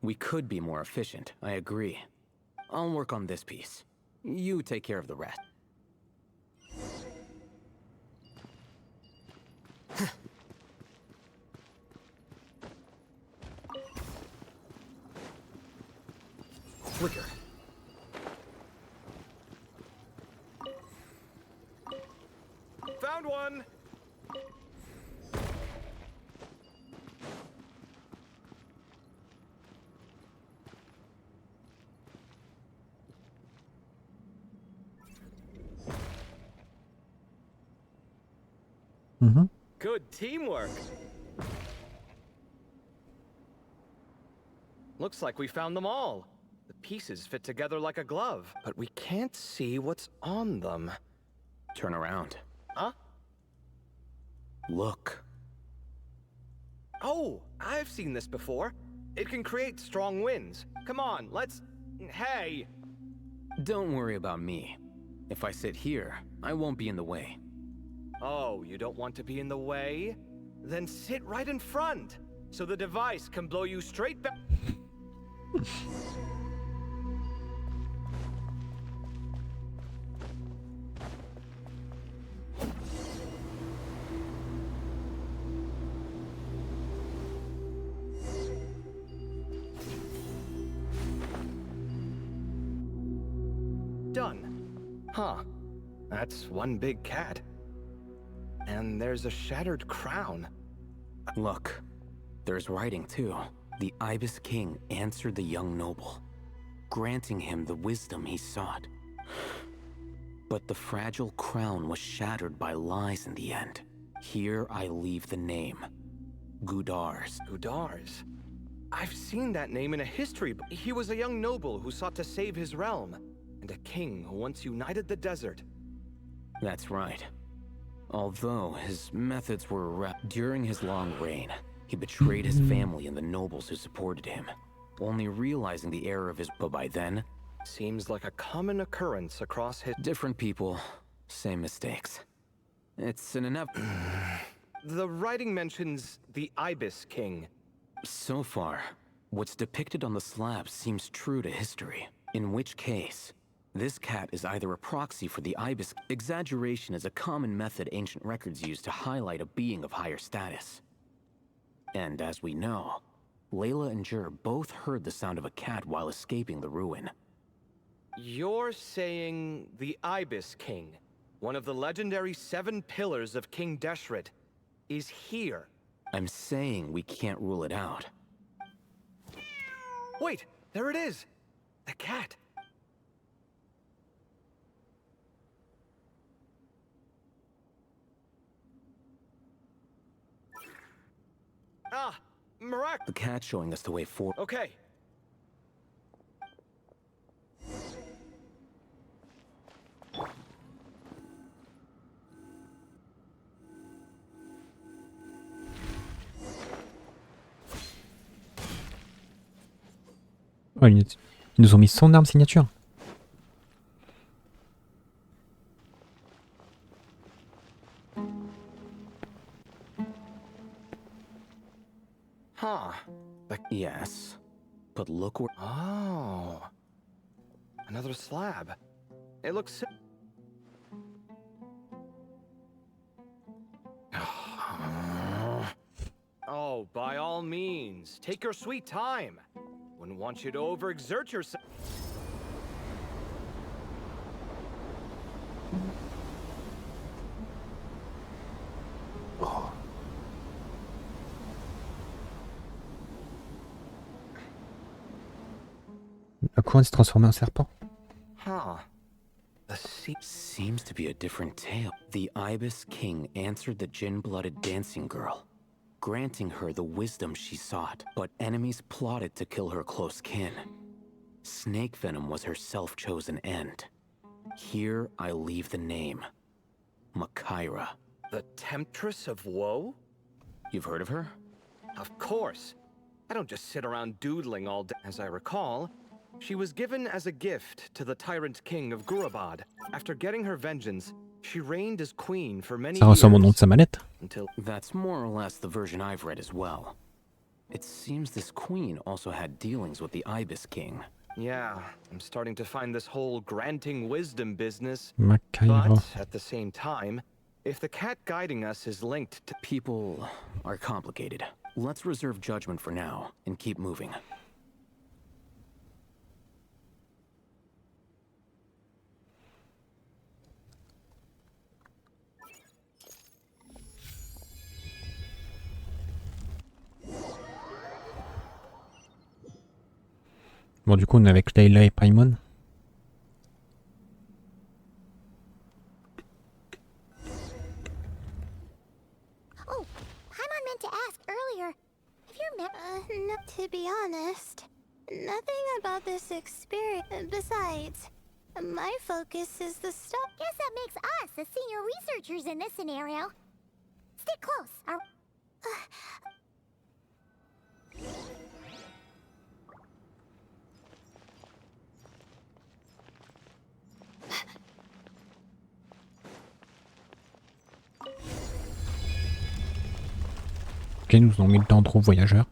We could be more efficient, I agree. I'll work on this piece. You take care of the rest. Flicker. Found one! Good teamwork. Looks like we found them all. The pieces fit together like a glove, but we can't see what's on them. Turn around. Huh? Look. Oh, I've seen this before. It can create strong winds. Come on, let's... Hey! Don't worry about me. If I sit here, I won't be in the way. Oh, you don't want to be in the way? Then sit right in front, so the device can blow you straight back. Done. Huh. That's one big cat. And there's a shattered crown. Look, there's writing too. The Ibis King answered the young noble, granting him the wisdom he sought. But the fragile crown was shattered by lies in the end. Here I leave the name. Gudars. Gudars? I've seen that name in a history book. He was a young noble who sought to save his realm, and a king who once united the desert. That's right. Although his methods were during his long reign, he betrayed his family and the nobles who supported him. only realizing the error of his... But by then, Seems like a common occurrence across his... different people, same mistakes. It's an The writing mentions the Ibis King. So far, what's depicted on the slab seems true to history. In which case, this cat is either a proxy for the Ibis. Exaggeration is a common method ancient records use to highlight a being of higher status. And as we know, Layla and Jur both heard the sound of a cat while escaping the ruin. You're saying the Ibis King, one of the legendary 7 pillars of King Deshret, is here? I'm saying we can't rule it out. Wait, there it is! The cat! Ah! Mirac! The cat showing us the way forward. Okay. Oh, ils nous ont mis 100 armes signature. Huh. Yes. But look where... Oh. Another slab. It looks... Oh, by all means, take your sweet time. Wouldn't want you to overexert yourself. La couronne s'est transformée en serpent. Huh. Seems to be a different tale. The Ibis King answered the gin-blooded dancing girl, granting her the wisdom she sought. But enemies plotted to kill her close kin. Snake venom was her self-chosen end. Here I leave the name. Makaira. The Temptress of Woe? You've heard of her? Of course. I don't just sit around doodling all day. As I recall, she was given as a gift to the tyrant king of Gurabad. After getting her vengeance, she reigned as queen for many Ça ressemble au nom de years. sa mallette. Until... That's more or less the version I've read as well. It seems this queen also had dealings with the Ibis King. Yeah, I'm starting to find this whole granting wisdom business. Makaira. But at the same time, if the cat guiding us is linked to... People are complicated. Let's reserve judgment for now and keep moving. Bon, du coup, on est avec Layla et Paimon. Oh, Paimon meant to ask earlier. If you're no, to be honest, nothing about this experience. Besides, my focus is the stuff. Guess that makes us the senior researchers in this scenario. Stick close. Ok, nous ont mis le temps trop voyageurs.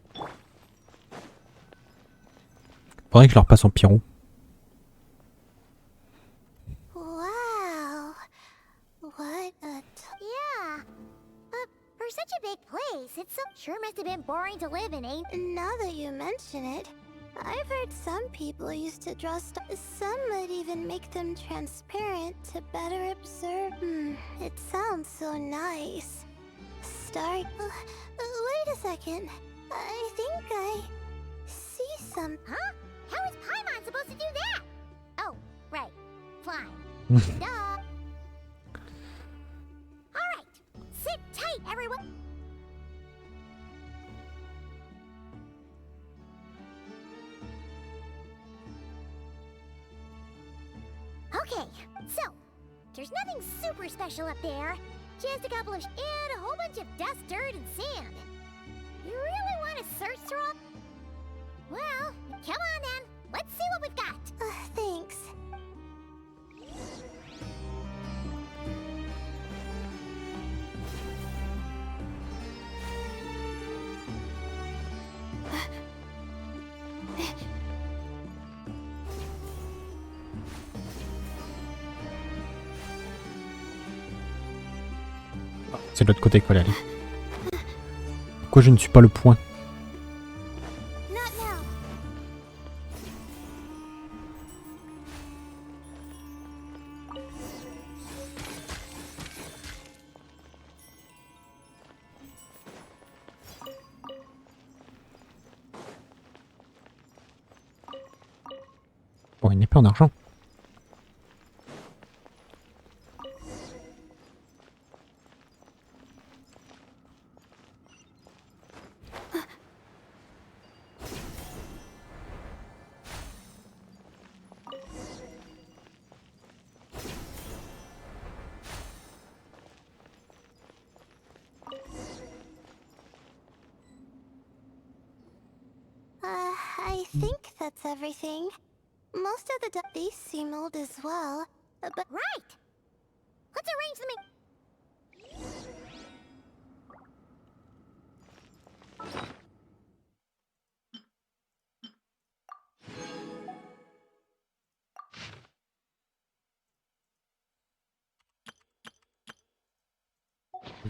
Faudrait que je leur passe en pyro. Wow. What a... Yeah. For such a big place, it sure must have been boring to live in, ain't... Now that you mention it, I've heard some people used to draw some would even make them transparent to better observe. It sounds so nice. Wait a second. I think I see some... Huh? How is Paimon supposed to do that? Oh, right. Flying. Duh. Alright. Sit tight, everyone. Okay, so, there's nothing super special up there. Just a couple of and a whole bunch of dust, dirt, and sand. You really want to search through 'em? Well, C'est de l'autre côté qu'il fallait aller. Pourquoi je ne suis pas le point? Bon, une épée en argent. I think that's everything. Most of the these seem old as well, but Right! Let's arrange them in...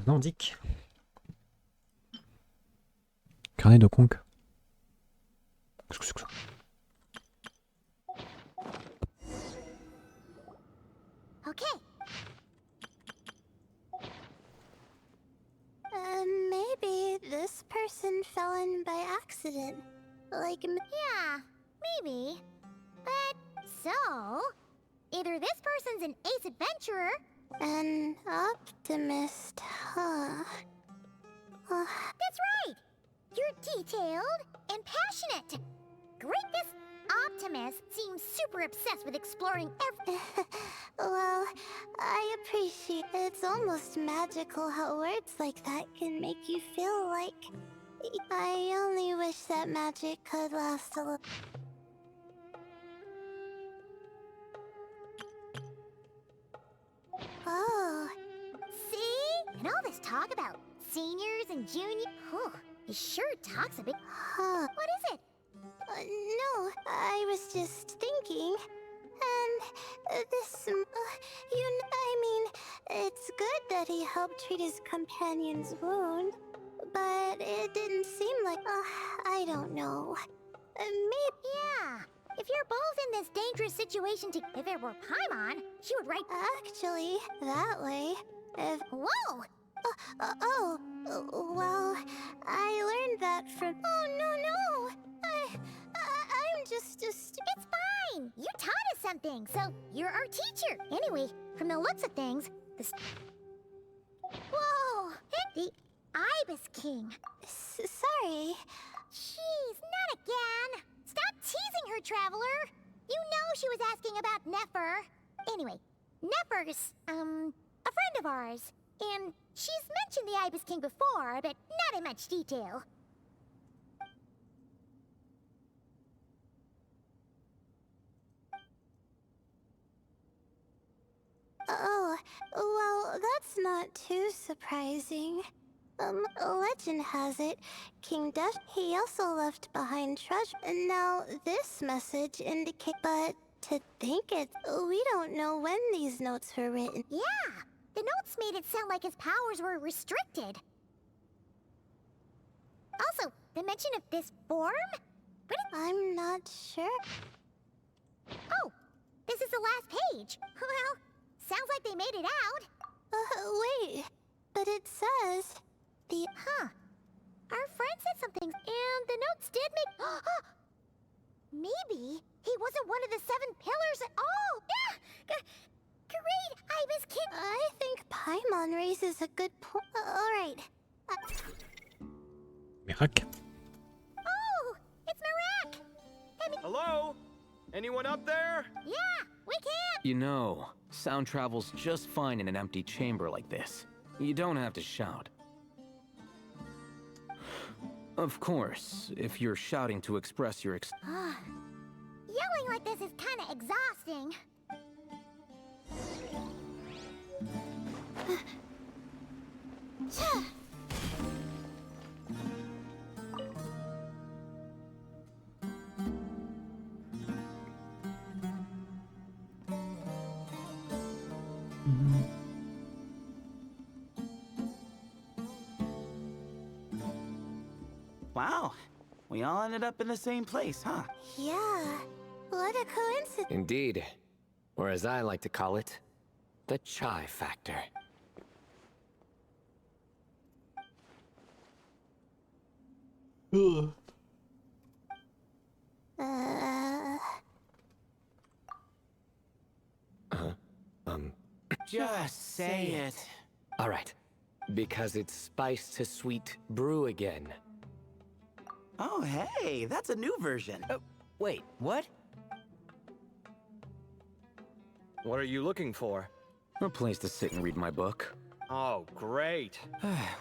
Nordique. Carnet de conque. Qu'est-ce que c'est que ça? Okay. Maybe this person fell in by accident. Like, Yeah, maybe. But, so... Either this person's an ace adventurer... an optimist, huh? That's right! You're detailed and passionate. Great, this optimist seems super obsessed with exploring Well, I appreciate it's almost magical how words like that can make you feel like... I only wish that magic could last a little... Oh. See? And all this talk about seniors and juniors... Whew, he sure talks a bit... Huh. What is it? No, I was just thinking. And I mean, it's good that he helped treat his companion's wound. But it didn't seem like... I don't know. Maybe... Yeah. If you're both in this dangerous situation if it were Paimon, she would write... Actually, that way, if... Whoa! Well, I learned that from... Oh, no! I'm just... It's fine! You taught us something, so you're our teacher. Anyway, from the looks of things, Whoa! The Ibis King. Sorry. Jeez, not again! Stop teasing her, Traveler! You know she was asking about Nefer. Anyway, Nefer's, a friend of ours. And she's mentioned the Ibis King before, but not in much detail. Oh, well, that's not too surprising. Legend has it, King Death, he also left behind treasure. And now this message indicates, but to think it, we don't know when these notes were written. Yeah, the notes made it sound like his powers were restricted. Also, the mention of this form? I'm not sure. Oh, this is the last page. Well, sounds like they made it out. Wait, but it says... Huh. Our friend said something, and the notes did make... Maybe he wasn't one of the 7 pillars at all. Great, Ibis King. I think Paimon raises a good point. Alright. Mirac. Oh, it's Mirac. Hello? Anyone up there? Yeah, we can. You know, sound travels just fine in an empty chamber like this. You don't have to shout. Of course, if you're shouting to express your Yelling like this is kind of exhausting. Wow, we all ended up in the same place, huh? Yeah, what a coincidence. Indeed. Or as I like to call it, the chai factor. Just say it. All right. Because it's spice to sweet brew again. Oh, hey, that's a new version. Wait, what? What are you looking for? A place to sit and read my book. Oh, great.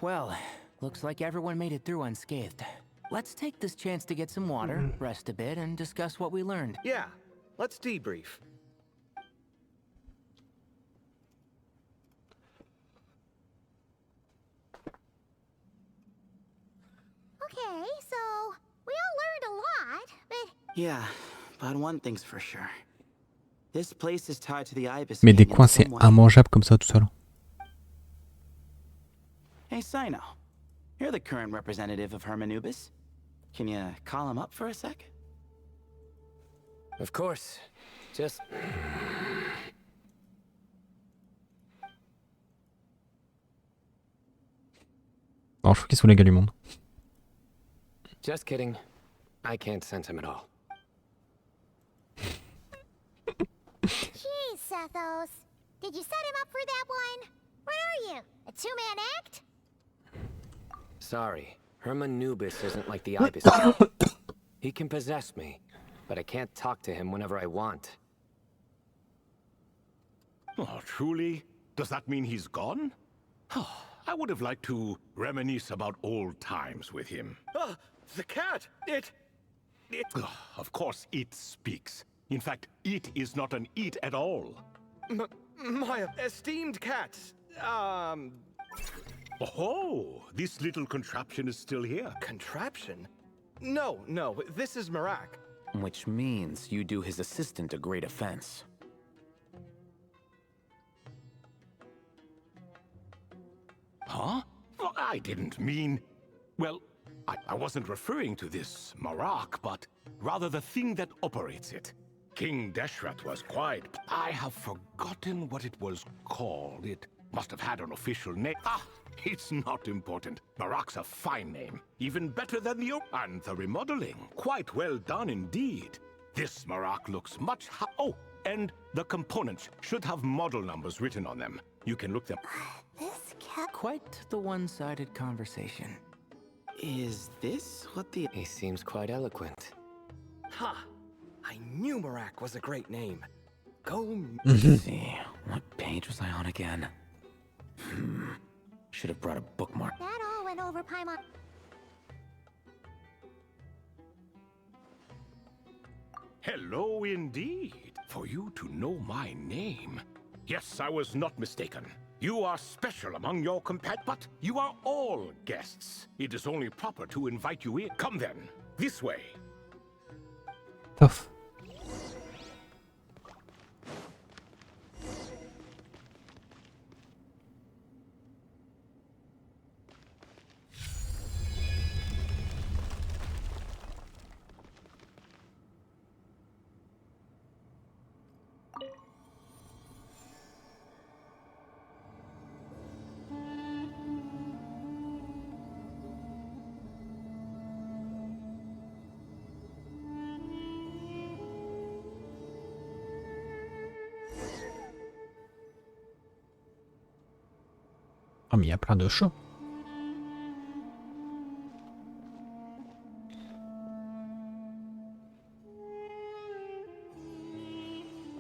Well, looks like everyone made it through unscathed. Let's take this chance to get some water, rest a bit, and discuss what we learned. Yeah, let's debrief. Okay, so we all learned a lot, but Yeah, but one thing's for sure. This place is tied to the Ibis Mais des King in coins c'est some way. immangeable comme ça tout seul. Hey, Sino. You're the current representative of Hermanubis. Can you call him up for a sec? Of course. Just... Alors je trouve qu'ils sont les gars du monde. Just kidding. I can't sense him at all. Jeez, Sethos. Did you set him up for that one? What are you, a two-man act? Sorry. Hermanubis isn't like the Ibis. He can possess me, but I can't talk to him whenever I want. Oh, truly? Does that mean he's gone? I would have liked to reminisce about old times with him. The cat! It... Of course, it speaks. In fact, it is not an it at all. My esteemed cat. Oh, this little contraption is still here. Contraption? No, this is Marak. Which means you do his assistant a great offense. Huh? Well, I didn't mean... Well, I wasn't referring to this Marak, but rather the thing that operates it. King Deshret was quite... I have forgotten what it was called. It must have had an official name. It's not important. Marak's a fine name. Even better than the... And the remodeling. Quite well done indeed. This Marak looks much... Oh, and the components should have model numbers written on them. You can look them... This cat. Quite the one-sided conversation. Is this what the... He seems quite eloquent. Ha! I knew Marak was a great name. Go... Let's see, what page was I on again? Should have brought a bookmark. That all went over Paimon. Hello indeed. For you to know my name. Yes, I was not mistaken. You are special among your but you are all guests. It is only proper to invite you in. Come then, this way. Tough. Oh mais il y a plein de chats.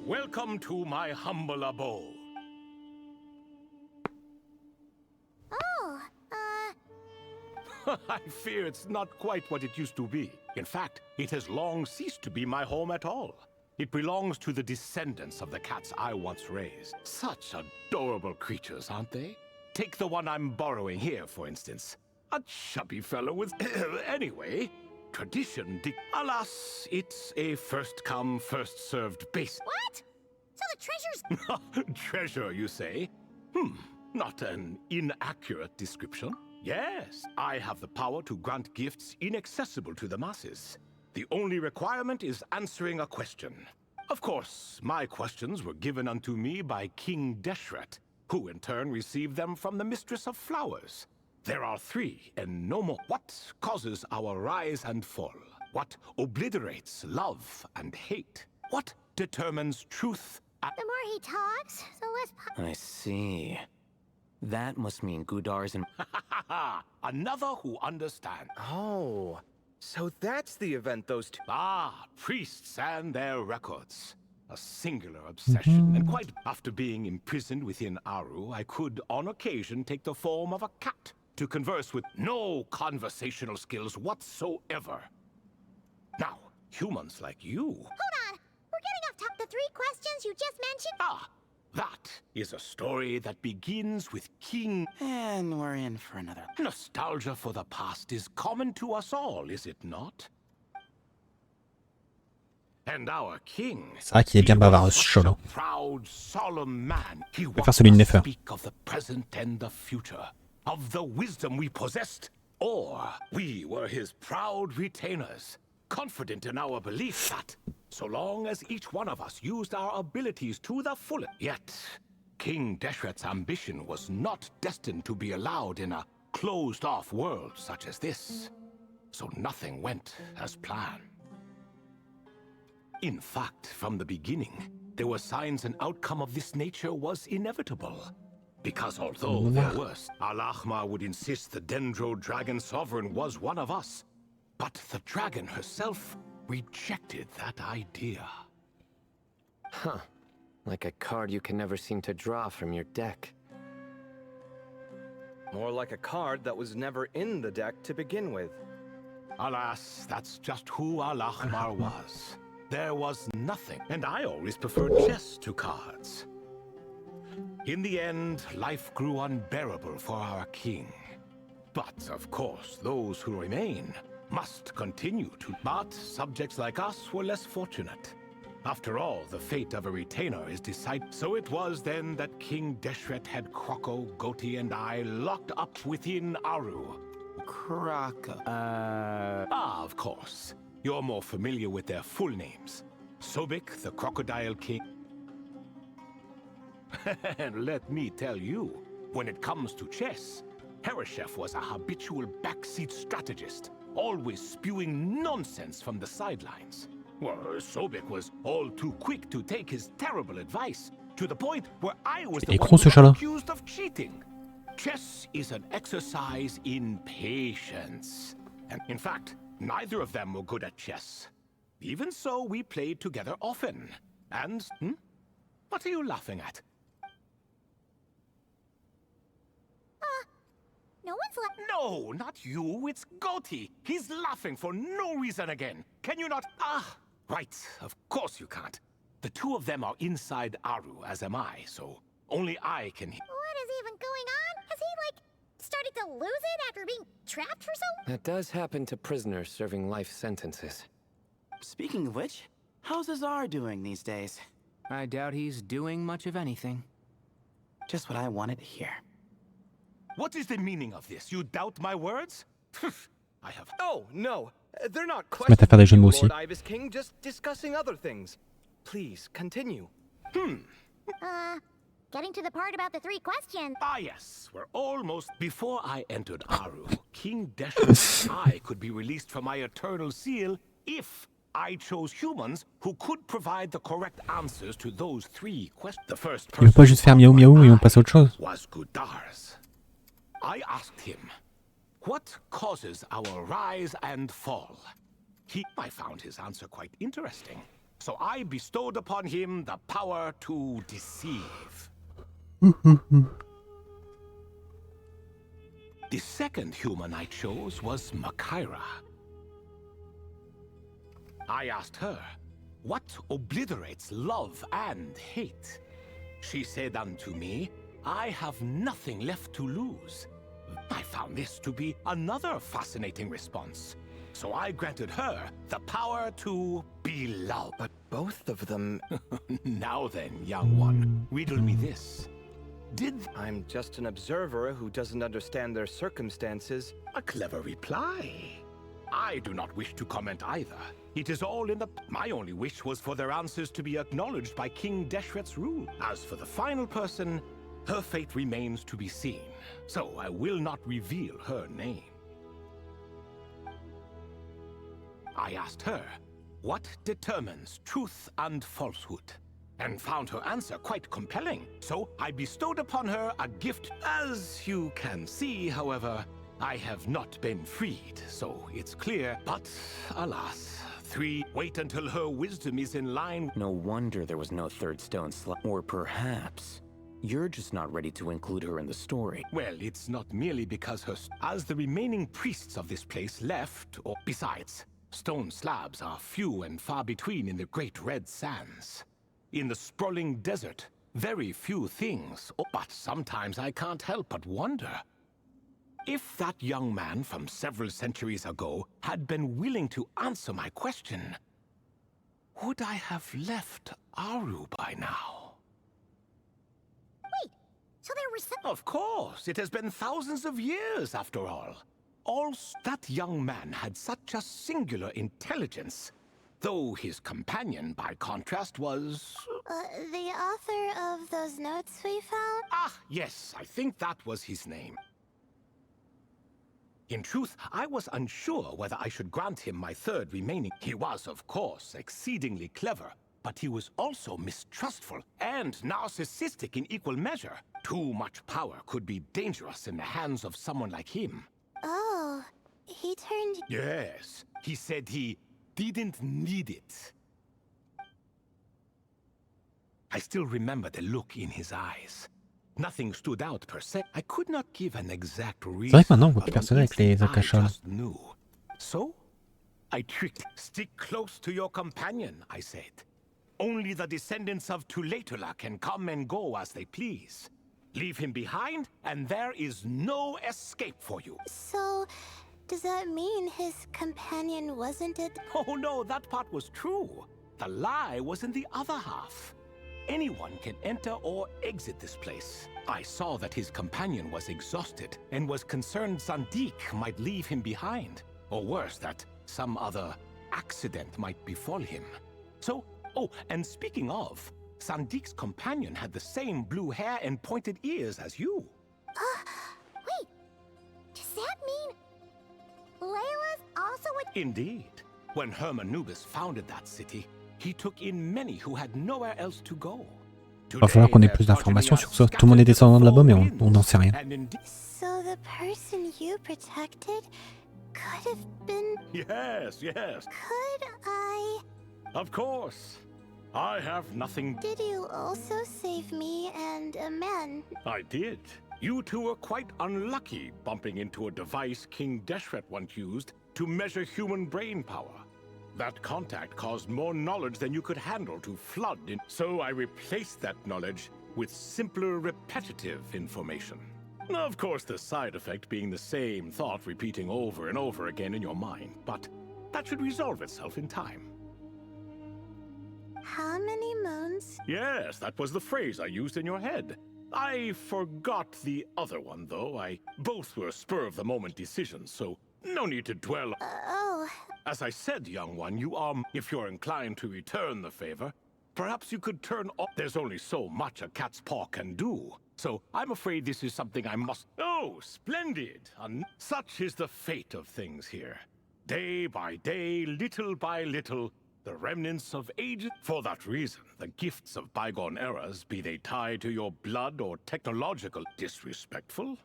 Welcome to my humble abode. Oh, I fear it's not quite what it used to be. In fact, it has long ceased to be my home at all. It belongs to the descendants of the cats I once raised. Such adorable creatures, aren't they? Take the one I'm borrowing here, for instance. A chubby fellow with... Anyway, tradition Alas, it's a first-come, first-served basis. what? So the treasures. Treasure, you say? Not an inaccurate description. Yes, I have the power to grant gifts inaccessible to the masses. The only requirement is answering a question. Of course, my questions were given unto me by King Deshret, who in turn received them from the Mistress of Flowers. There are 3 and no more. What causes our rise and fall? What obliterates love and hate? What determines truth? The more he talks, the less I see. That must mean Gudar's and Another who understands. Oh, so that's the event those two... Priests and their records. A singular obsession, and quite after being imprisoned within Aru, I could, on occasion, take the form of a cat to converse with no conversational skills whatsoever. Now, humans like you... Hold on! We're getting off top. The 3 questions you just mentioned? That is a story that begins with King... And we're in for another. Nostalgia for the past is common to us all, is it not? And our king... C'est vrai qu'il est bien bavard, ce Cholo. Proud, solemn man. He Je préfère celui de Nefer. speak of the present and the future, of the wisdom we possessed, or we were his proud retainers, confident in our belief that, so long as each one of us used our abilities to the fullest. Yet, King Deshret's ambition was not destined to be allowed in a closed-off world such as this. So nothing went as planned. In fact, from the beginning, there were signs an outcome of this nature was inevitable. Because although there was, Al-Ahmar would insist the Dendro Dragon Sovereign was one of us. But the dragon herself rejected that idea. Huh. Like a card you can never seem to draw from your deck. More like a card that was never in the deck to begin with. Alas, that's just who Al-Ahmar was. There was nothing, and I always preferred chess to cards. In the end, life grew unbearable for our king. But, of course, those who remain must continue to... But subjects like us were less fortunate. After all, the fate of a retainer is decided. So it was then that King Deshret had Kroko, Goti, and I locked up within Aru. Kraka. Of course. You're more familiar with their full names. Sobek, the Crocodile King. And let me tell you, when it comes to chess, Hereshef was a habitual backseat strategist, always spewing nonsense from the sidelines. Well, Sobek was all too quick to take his terrible advice, to the point where I was the one who was accused of cheating. Chess is an exercise in patience. And in fact, neither of them were good at chess. Even so, we played together often. And, what are you laughing at? No one's left. No, not you. It's Goti. He's laughing for no reason again. Can you not? Right. Of course you can't. The 2 of them are inside Aru, as am I, so only I can hear. What is even going on? Has he, started to lose it after being trapped for so long? That does happen to prisoners serving life sentences. Speaking of which, how's Azar doing these days? I doubt he's doing much of anything. Just what I wanted to hear. What is the meaning of this? You doubt my words? I have... Oh, no. They're not mettre à faire des jeux de mots aussi. Lord Ibis King, just discussing other things. Please, continue. Getting to the part about the 3 questions. Yes. We're almost... Before I entered Aru, King Deshret and I could be released from my eternal seal if I chose humans who could provide the correct answers to those 3 questions. The first Il veut pas juste faire miaou miaou et on passe à autre chose. Was Gudar's. I asked him, what causes our rise and fall? I found his answer quite interesting. So I bestowed upon him the power to deceive. The second human I chose was Makaira. I asked her, what obliterates love and hate? She said unto me, I have nothing left to lose. I found this to be another fascinating response. So I granted her the power to be loved. But both of them... Now then, young one, riddle me this. I'm just an observer who doesn't understand their circumstances. A clever reply. I do not wish to comment either. It is all in the... My only wish was for their answers to be acknowledged by King Deshret's rule. As for the final person, her fate remains to be seen. So I will not reveal her name. I asked her, what determines truth and falsehood? And found her answer quite compelling. So I bestowed upon her a gift. As you can see, however, I have not been freed, so it's clear. But alas, wait until her wisdom is in line. No wonder there was no third stone slot. Or perhaps you're just not ready to include her in the story. Well, it's not merely because as the remaining priests of this place left, or besides, stone slabs are few and far between in the Great Red Sands. In the sprawling desert, very few things. But sometimes I can't help but wonder. If that young man from several centuries ago had been willing to answer my question, would I have left Aru by now? Wait, so there was some... Of course, it has been thousands of years after all. That young man had such a singular intelligence. Though his companion, by contrast, was... The author of those notes we found? Ah, yes, I think that was his name. In truth, I was unsure whether I should grant him my third remaining. He was, of course, exceedingly clever, but he was also mistrustful and narcissistic in equal measure. Too much power could be dangerous in the hands of someone like him. Oh, he turned... Yes, he said he didn't need it. I still remember the look in his eyes. Nothing stood out per se. I could not give an exact reason. C'est vrai que maintenant on voit plus personne avec les akashas. So, I tricked. Stick close to your companion, I said. Only the descendants of Tulatula can come and go as they please. Leave him behind, and there is no escape for you. So, does that mean his companion wasn't it? Oh no, that part was true. The lie was in the other half. Anyone can enter or exit this place. I saw that his companion was exhausted and was concerned Zandik might leave him behind. Or worse, that some other accident might befall him. So, oh, and speaking of, Sandik's companion had the same blue hair and pointed ears as you. Wait, does that mean Layla's also a... Indeed. When Hermanubis founded that city, he took in many who had nowhere else to go. Va falloir qu'on ait plus d'informations sur ça. Tout le monde est descendant de là-bas, mais on n'en sait rien. So the person you protected could have been... Yes, yes. Could I... Of course. I have nothing... Did you also save me and a man? I did. You two were quite unlucky bumping into a device King Deshret once used to measure human brain power. That contact caused more knowledge than you could handle to flood in. So I replaced that knowledge with simpler, repetitive information. Of course, the side effect being the same thought repeating over and over again in your mind. But that should resolve itself in time. How many moons? Yes, that was the phrase I used in your head. I forgot the other one, though. Both were spur-of-the-moment decisions, so no need to dwell. Oh. As I said, young one, you are... If you're inclined to return the favor, perhaps you could turn off... There's only so much a cat's paw can do. So I'm afraid this is something I must... Oh, splendid! Such is the fate of things here. Day by day, little by little, the remnants of ages. For that reason, the gifts of bygone eras, be they tied to your blood or technological, disrespectful?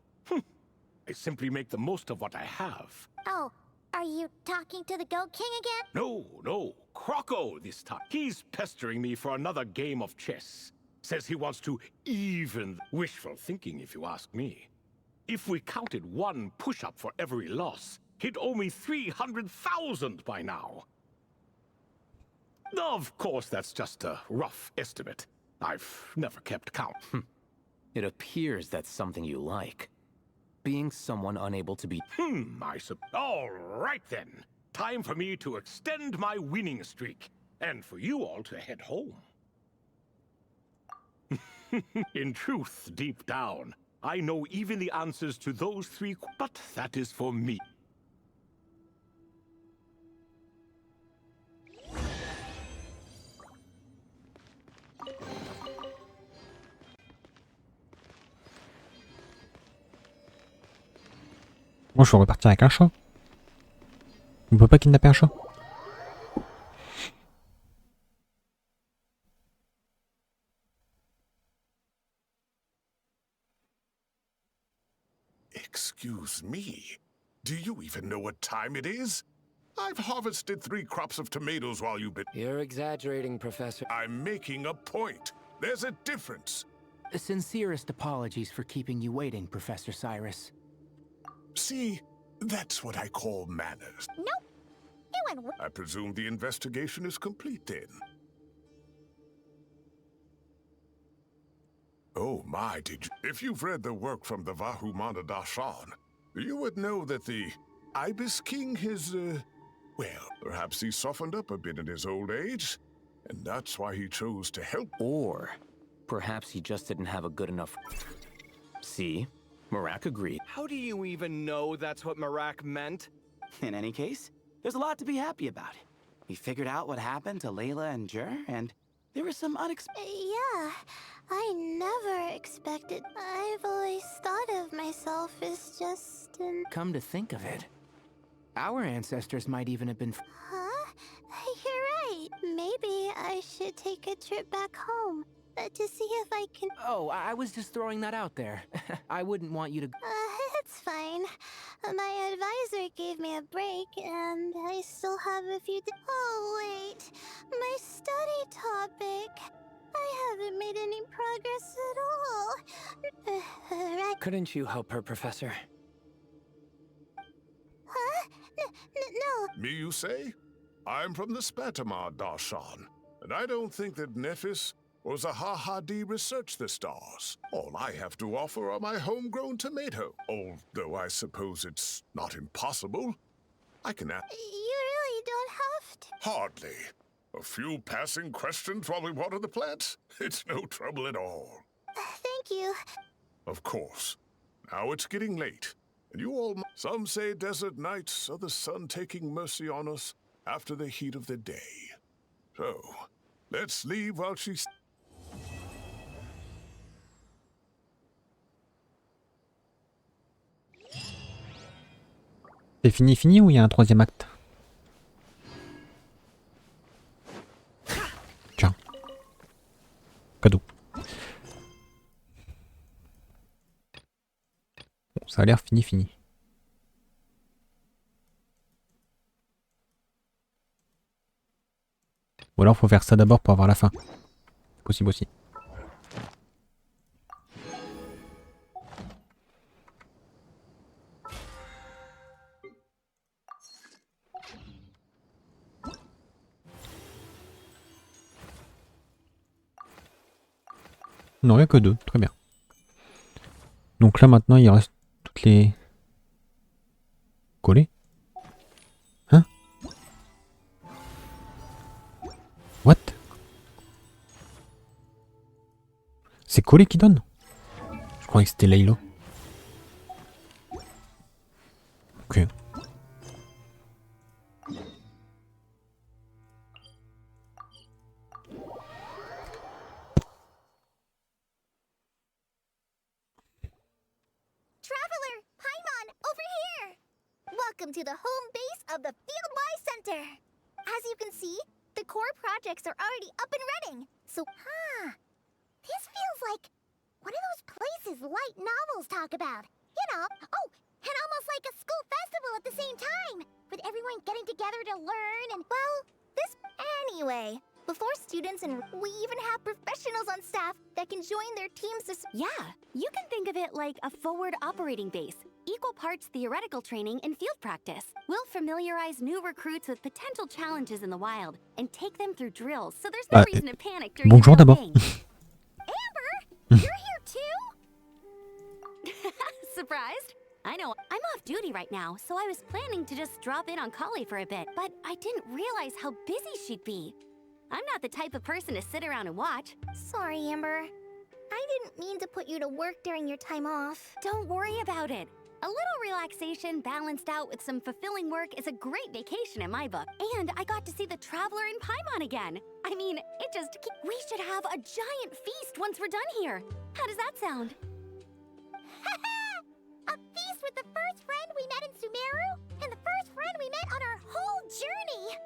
I simply make the most of what I have. Oh, are you talking to the Goat King again? No, Croco this time. He's pestering me for another game of chess. Says he wants to even... Wishful thinking, if you ask me. If we counted one push-up for every loss, he'd owe me 300,000 by now. Of course, that's just a rough estimate. I've never kept count. It appears that's something you like. Being someone unable to be... I suppose. All right then. Time for me to extend my winning streak. and for you all to head home. In truth, deep down, I know even the answers to those three, but that is for me. Moi, je vais repartir avec un chat. On peut pas kidnapper un chat? Excuse me. Do you even know what time it is? I've harvested 3 crops of tomatoes while you've been... You're exaggerating, Professor. I'm making a point. There's a difference. Sincerest apologies for keeping you waiting, Professor Cyrus. See, that's what I call manners. Nope. It went I presume the investigation is complete then. Oh my, did you? If you've read the work from the Vahumana Dashan, you would know that the Ibis King has, well, perhaps he softened up a bit in his old age, and that's why he chose to help. Or perhaps he just didn't have a good enough... See? Marak agreed. How do you even know that's what Marak meant? In any case, there's a lot to be happy about. We figured out what happened to Layla and Jur, and there were some unexpected... Yeah, I never expected. I've always thought of myself as just an... Come to think of it, our ancestors might even have been... Huh? You're right. Maybe I should take a trip back home to see if I can... Oh, I was just throwing that out there. I wouldn't want you to... It's fine. My advisor gave me a break, and I still have a few... Oh, wait. My study topic. I haven't made any progress at all. Right. Couldn't you help her, Professor? Huh? No. Me, you say? I'm from the Spatamar Darshan, and I don't think that Nephis or Zahahadi researched the stars. All I have to offer are my homegrown tomato. Although I suppose it's not impossible. I can ask. You really don't have to. Hardly. A few passing questions while we water the plants? It's no trouble at all. Thank you. Of course. Now it's getting late. And you all... Some say desert nights are the sun taking mercy on us after the heat of the day. So, let's leave while she's... C'est fini ou il y a un troisième acte? Tiens. Cadeau. Bon, ça a l'air fini. Ou alors faut faire ça d'abord pour avoir la fin. Possible aussi. Non, il n'y a que 2, très bien. Donc là maintenant il reste toutes les... Collées. Hein? What? C'est collé qui donne? Je croyais que c'était Layla. Ok. Welcome to the home base of the Field-wise Center. As you can see, the core projects are already up and running. So, this feels like one of those places light novels talk about. You know, and almost like a school festival at the same time, with everyone getting together to learn and, well, this... Anyway, before students and we even have professionals on staff that can join their teams to... Yeah, you can think of it like a forward operating base. Equal parts theoretical training and field practice. We'll familiarize new recruits with potential challenges in the wild and take them through drills, so there's no reason to panic during Bonjour d'abord. Amber, you're here too? Surprised? I know, I'm off duty right now, so I was planning to just drop in on Kali for a bit, but I didn't realize how busy she'd be. I'm not the type of person to sit around and watch. Sorry, Amber. I didn't mean to put you to work during your time off. Don't worry about it. A little relaxation balanced out with some fulfilling work is a great vacation in my book. And I got to see the Traveler in Paimon again. I mean, it just... We should have a giant feast once we're done here. How does that sound? A feast with the first friend we met in Sumeru, and the first friend we met on our whole journey!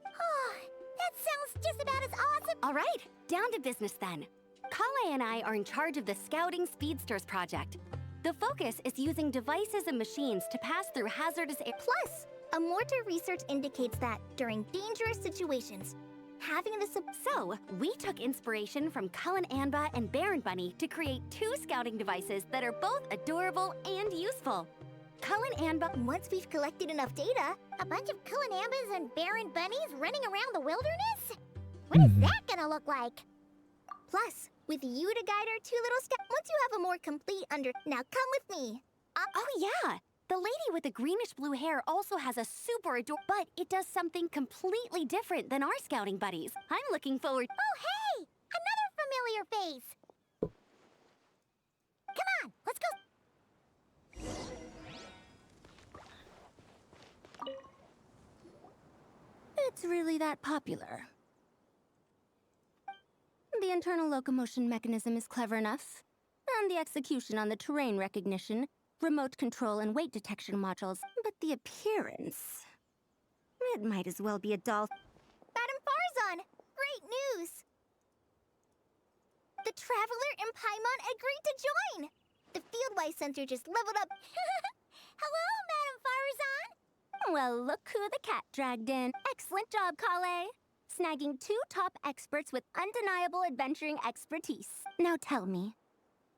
Oh, that sounds just about as awesome! All right, down to business then. Kale and I are in charge of the Scouting Speedsters project. The focus is using devices and machines to pass through hazardous air. Plus, a mortar research indicates that during dangerous situations, having the So, we took inspiration from Cullen Anba and Baron Bunny to create 2 scouting devices that are both adorable and useful. Cullen Anba... Once we've collected enough data, a bunch of Cullen Ambas and Baron Bunnies running around the wilderness? What is that gonna look like? Plus, with you to guide our 2 little scouts, once you have a more complete Now come with me. Oh yeah! The lady with the greenish-blue hair also has a super adorable... But it does something completely different than our scouting buddies. I'm looking forward... Oh, hey! Another familiar face! Come on, let's go! It's really that popular. The internal locomotion mechanism is clever enough, and the execution on the terrain recognition, remote control, and weight detection modules, but the appearance... It might as well be a doll. Madame Farzan! Great news! The Traveler in Paimon agreed to join! The Fieldwise Center just leveled up. Hello, Madame Farzan! Well, look who the cat dragged in. Excellent job, Kale! Snagging 2 top experts with undeniable adventuring expertise. Now tell me,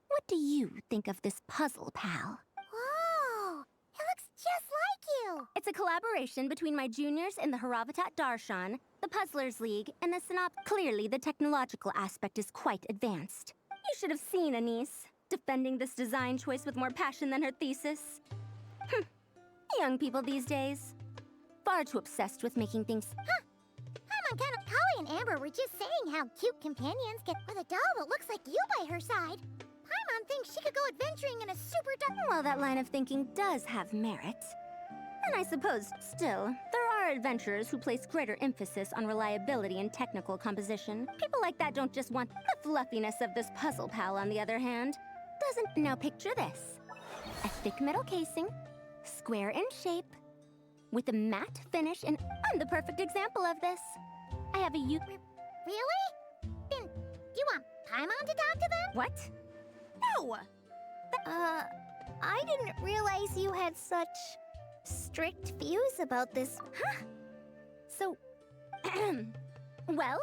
what do you think of this puzzle, pal? Whoa! It looks just like you! It's a collaboration between my juniors in the Haravatat Darshan, the Puzzlers League, and the Synop. Clearly, the technological aspect is quite advanced. You should have seen Anise, defending this design choice with more passion than her thesis. Young people these days, far too obsessed with making things... Huh! I'm kind of... Kale and Amber were just saying how cute companions get with a doll that looks like you by her side. Paimon thinks she could go adventuring in a super doll... Well, that line of thinking does have merit. And I suppose, still, there are adventurers who place greater emphasis on reliability and technical composition. People like that don't just want the fluffiness of this puzzle pal, on the other hand. Doesn't... Now picture this. A thick metal casing, square in shape, with a matte finish, and I'm the perfect example of this. I have a Really? Then, you want Paimon to talk to them? What? No! I didn't realize you had such strict views about this. Huh? So, well,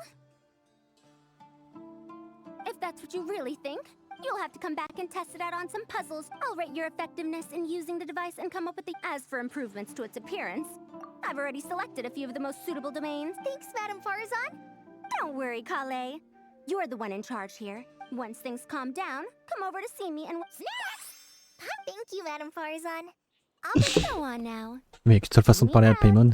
if that's what you really think, you'll have to come back and test it out on some puzzles. I'll rate your effectiveness in using the device and come up with the... As for improvements to its appearance, I've already selected a few of the most suitable domains. Thanks, Madame Farzan. Don't worry, Kale. You're the one in charge here. Once things calm down, come over to see me and... Snaps! Thank you, Madame Farzan. I'll go on now. Mais il y a qu'une seule façon de parler à Paimon.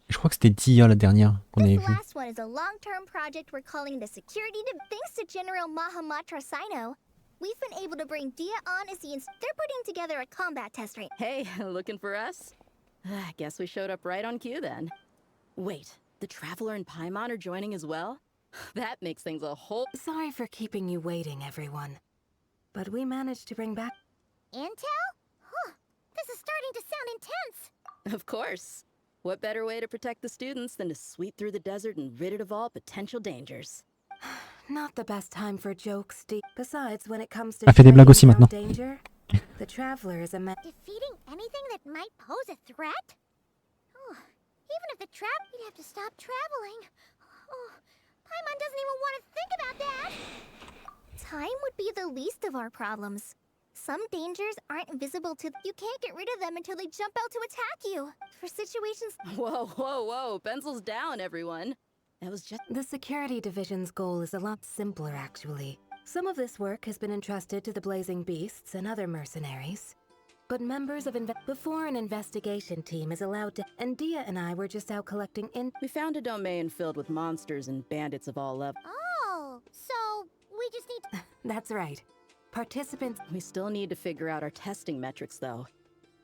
Je crois que c'était Dia la dernière qu'on avait vue. Last one is a long-term project we're calling the Security. Thanks to General Mahamatra Sino, we've been able to bring Dia on as the... They're putting together a combat test range. Hey, looking for us? I guess we showed up right on cue then. Wait, the Traveler and Paimon are joining as well? That makes things a whole... Sorry for keeping you waiting, everyone. But we managed to bring back... Intel? Huh. This is starting to sound intense. Of course. What better way to protect the students than to sweep through the desert and rid it of all potential dangers? Not the best time for jokes, Besides, when it comes to Elle fait des blagues aussi maintenant. danger, the Traveler is a Defeating anything that might pose a threat? Oh, even if the we'd have to stop traveling. Oh, Paimon doesn't even want to think about that. Time would be the least of our problems. Some dangers aren't invisible to... You can't get rid of them until they jump out to attack you. For situations... Whoa, whoa, whoa. Pencils down, everyone. That was just... The Security Division's goal is a lot simpler, actually. Some of this work has been entrusted to the Blazing Beasts and other mercenaries. But members of before an investigation team is allowed to, and Dia and I were just out collecting We found a domain filled with monsters and bandits of all levels. Oh, so we just need to... That's right. Participants... We still need to figure out our testing metrics, though.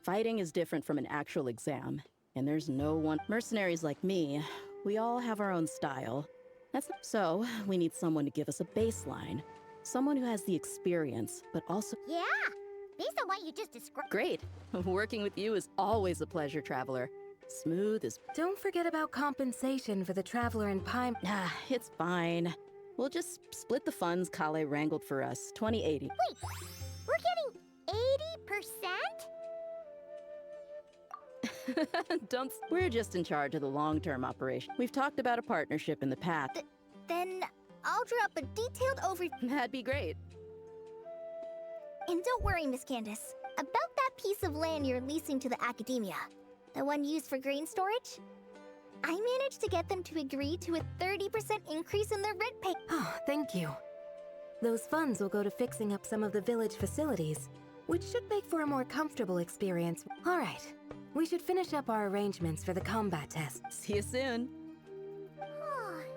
Fighting is different from an actual exam, and there's no one... Mercenaries like me, we all have our own style. So, we need someone to give us a baseline. Someone who has the experience, but also... Yeah, based on what you just described. Great. Working with you is always a pleasure, Traveler. Smooth as... Don't forget about compensation for the Traveler and Pime... Ah, it's fine. We'll just split the funds Kale wrangled for us, 20/80. Wait, we're getting 80%? We're just in charge of the long-term operation. We've talked about a partnership in the past. Then I'll draw up a detailed overview. That'd be great. And don't worry, Miss Candace. About that piece of land you're leasing to the academia. The one used for grain storage? I managed to get them to agree to a 30% increase in their rent pay. Oh, thank you. Those funds will go to fixing up some of the village facilities, which should make for a more comfortable experience. All right, we should finish up our arrangements for the combat test. See you soon.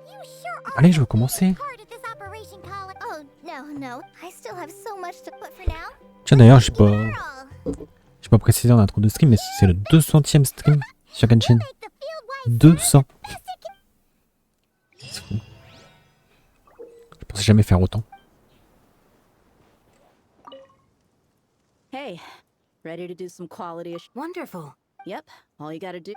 You sure are Allez, je veux commencer. part of this operation, Colin. Oh, no. I still have so much to put for now. Tiens, d'ailleurs, j'ai pas précisé en intro de stream, mais c'est le 200e stream sur Genshin. 200. C'est fou. Je pensais jamais faire autant. Hey, ready to do some quality-ish? Wonderful. Yep, all you gotta do...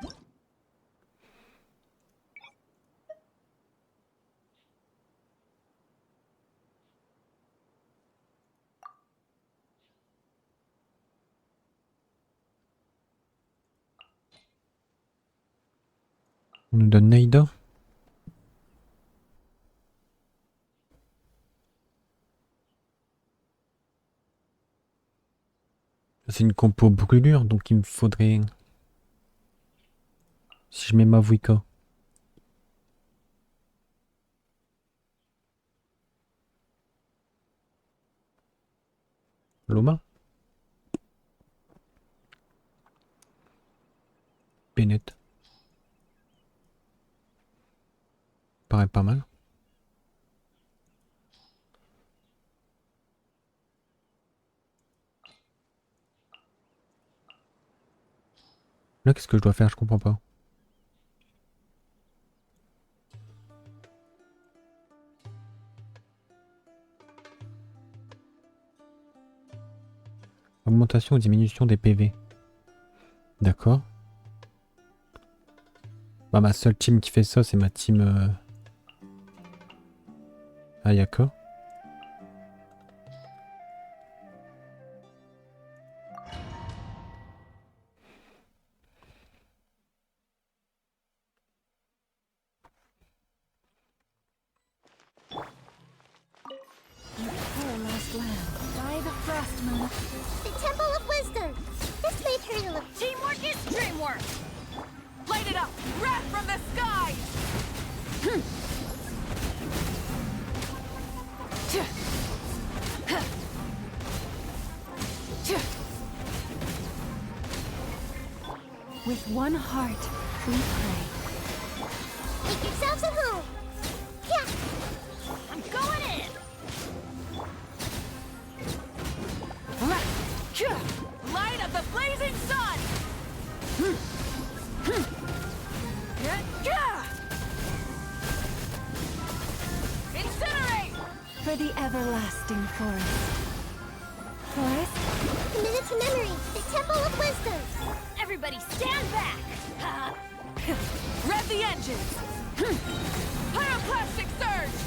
On nous donne Naïda. C'est une compo brûlure, donc il me faudrait... Si je mets ma Vuika. Loma. Bennett. Paraît pas mal. Là, qu'est-ce que je dois faire? Je comprends pas. Augmentation ou diminution des PV. D'accord. Bah, ma seule team qui fait ça, c'est ma team... Ayaka. The Temple of Wisdom. This made her to look... Teamwork is dreamwork. Light it up. Wrath from the skies. With one heart, we pray. Make yourselves at home. Yeah. I'm going in. Light of the blazing sun. Incinerate. For the everlasting forest. Forest? Committed to memory. The Temple of Wisdom. Everybody stand back. Rev the engines. Pyroclastic surge.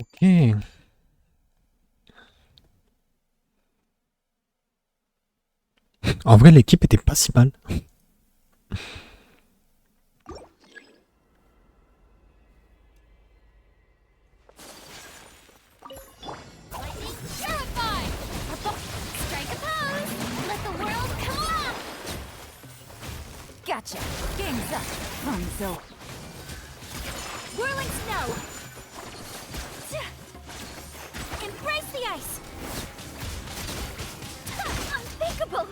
Ok. En vrai, l'équipe était pas si mal. Gotcha. Game's up. Funzo. Whirling snow! Embrace the ice! Unthinkable!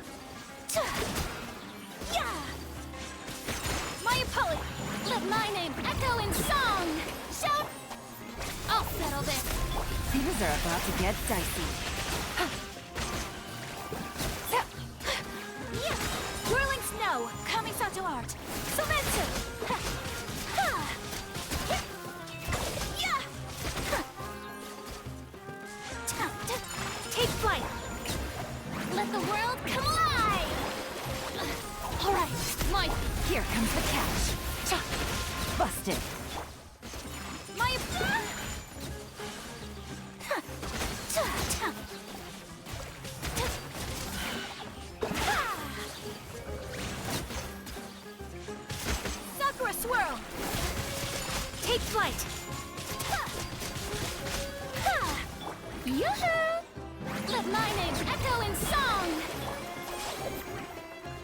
Yeah! My apology! Let my name echo in song! Shout! I'll settle this! Things are about to get dicey. Whirling snow! Kamisato art! Sumeru! Take flight! Let the world come alive! Alright, my... Here comes the catch. Busted. My... Sakura swirl! Take flight! Yoo-hoo! Let my name echo in song!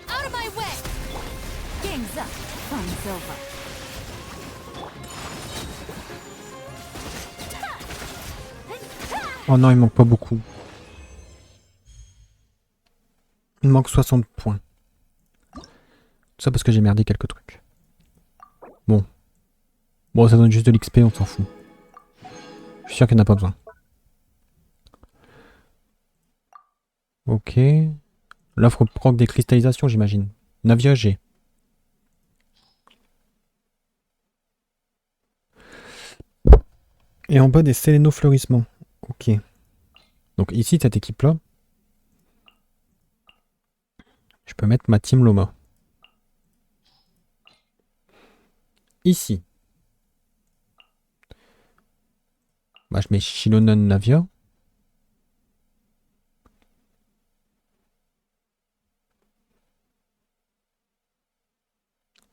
Out of my way! Game's up. Fun's over. Oh non, il manque pas beaucoup. Il manque 60 points. Tout ça parce que j'ai merdé quelques trucs. Bon. Bon, ça donne juste de l'XP, on s'en fout. Je suis sûr qu'il n'y en a pas besoin. Ok. Là, faut prendre des cristallisations, j'imagine. Navia G. Et en bas, des séléno-fleurissements. Ok. Donc ici, cette équipe-là, je peux mettre ma team Loma. Ici. Bah, je mets Shilonon Navia.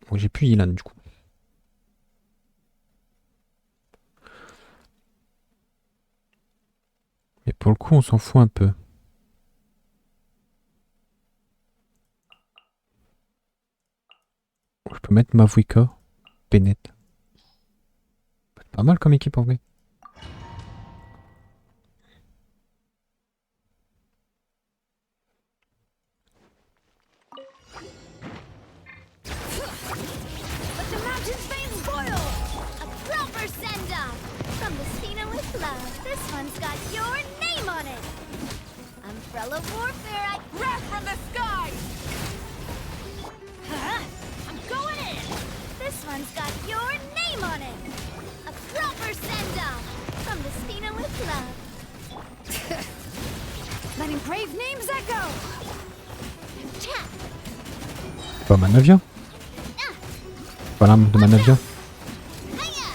Bon, j'ai plus Ilan du coup. Mais pour le coup, on s'en fout un peu. Je peux mettre Mavuika, Bennett. Pas mal comme équipe en vrai. Let the mountain's veins boil! A proper send-off! From the Spina with love. This one's got your name on it! Umbrella warfare, I... Wrath from the sky! Huh? I'm going in! This one's got your name on it! A proper send-off! From the Spina with love. Letting brave names echo! Pas ma Navia. Voilà de ma Navia. Fire!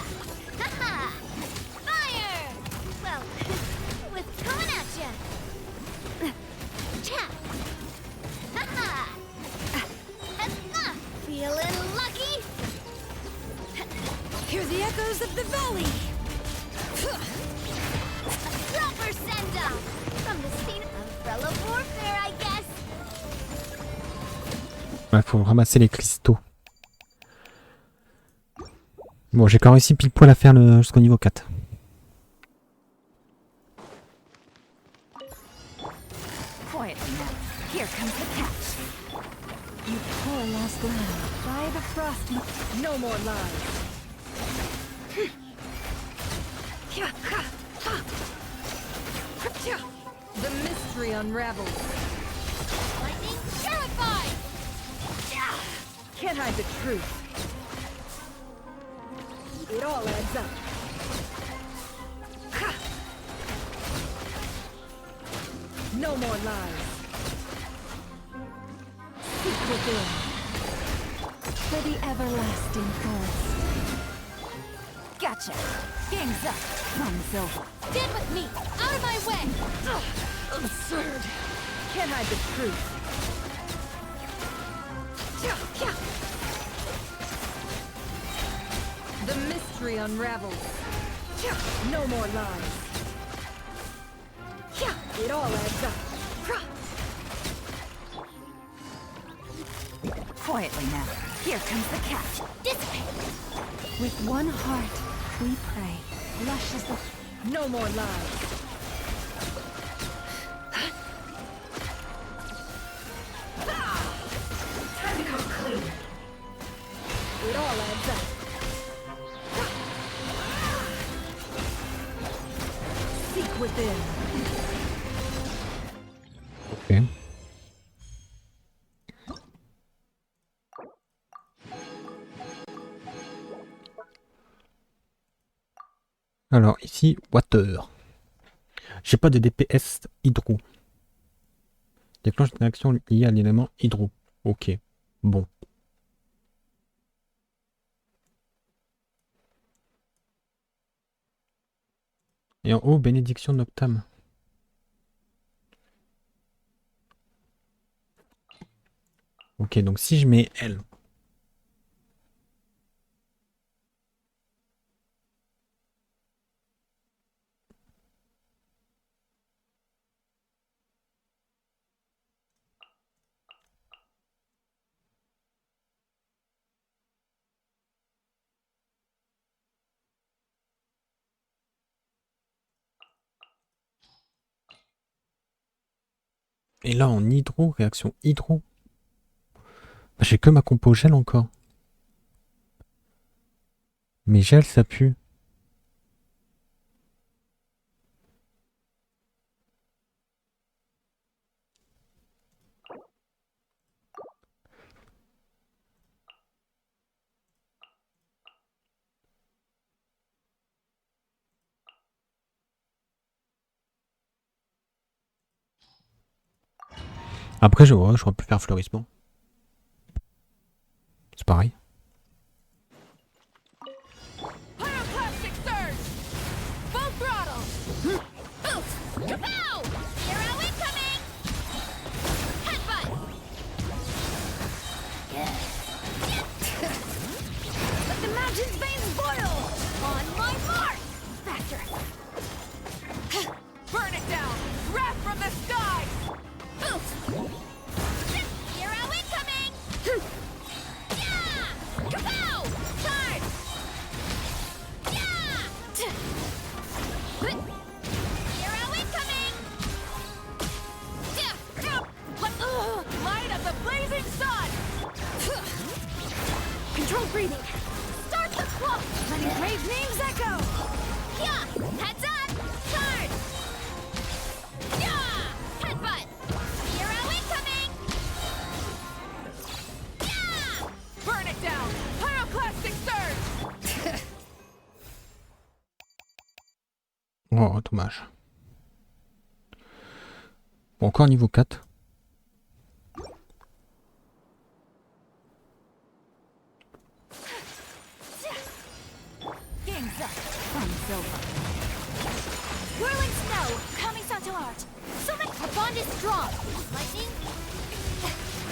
Well, with coming at ya! Feeling lucky? Hear the echoes of the valley! A proper send-off! From the scene umbrella warfare, I guess! Il faut ramasser les cristaux. Bon, j'ai quand même réussi pile poil à faire jusqu'au niveau 4. Quietly now. Here comes the catch. You poor lost lamb. By the frost. No more lies. The mystery unravels. Lightning terrified! Can't hide the truth. It all adds up. No more lies. Seek within. For the everlasting forest. Gotcha. Game's up. Fun's over. Get with me! Out of my way! Absurd. Can't hide the truth. The mystery unravels. No more lies. It all adds up. Quietly now. Here comes the catch. Dissipate! With one heart, We pray. Lush is the... No more lies. Time to come clean. It all adds up. Seek within. Ok. Alors ici, water. J'ai pas de DPS hydro. Déclenche une action liée à l'élément hydro. Ok. Bon. Et en haut, bénédiction noctame. Ok, donc si je mets L. Et là en hydro, réaction hydro. Bah, j'ai que ma compo gel encore. Mais gel ça pue. Après j'aurais pu faire fleurissement. C'est pareil. Pyroclastic surge! Full throttle! Oof! Kapow! Hero incoming! Headbutt! Let the mountain's veins boil! On my mark! Faster! Burn it down! Wrath from the skies! Oof! Hero incoming! Yeah! Kapow! Charge! Yeah! Hero incoming! Light of the blazing sun! Controlled breathing! Start the clock! Letting brave names echo! Yeah! Heads up! Charge! Yeah! Headbutt! Hero incoming! Yeah! Burn it down! Pyroclastic surge! Oh, dommage. Bon, encore niveau 4. Game's up. Fun's over. Whirling snow! Coming to art! Summon! Our bond is strong! Lightning!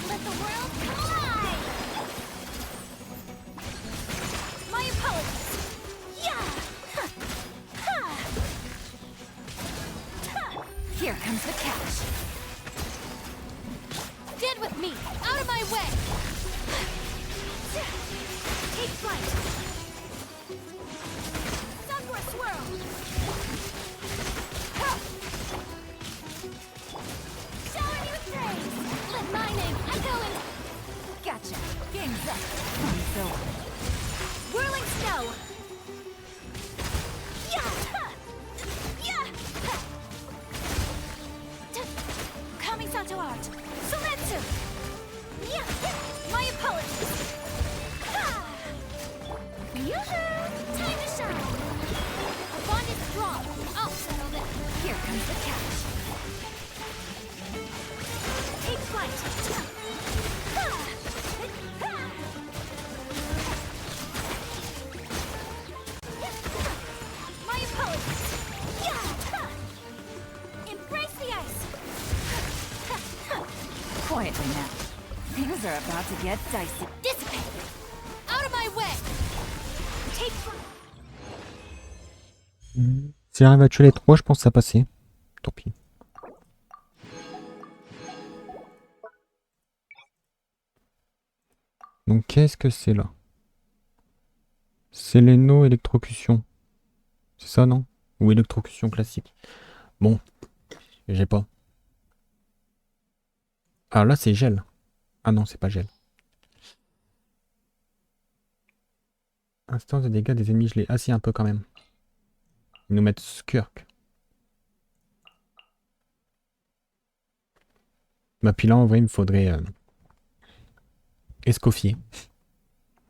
Let the world collide! My apologies! Yeah! Here comes the catch! Stand with me! Out of my way! Take flight! Sunward swirl! Shower me with praise! Let my name echo in... Gotcha! Game's up! Fun's over! Whirling snow! Yeah! Yeah! Coming to art! Sumeru! Yeah! My apologies! Yoo-hoo! Time to shine! Our bond is strong! I'll settle this! Here comes the catch! Take flight! My apologies! Yeah! Embrace the ice! Quietly now. Things are about to get dicey. Dissipate! Out of my way! Take flight! Si j'arrive à tuer les 3, je pense que ça passait. Tant pis. Donc qu'est-ce que c'est là? Séléno électrocution. C'est ça, non? Ou électrocution classique. Bon, j'ai pas. Ah là, c'est gel. Ah non, c'est pas gel. Instance de dégâts des ennemis gelés. Ah si, un peu quand même. Ils nous mettent Skirk. Bah puis là, en vrai, il me faudrait escoffier.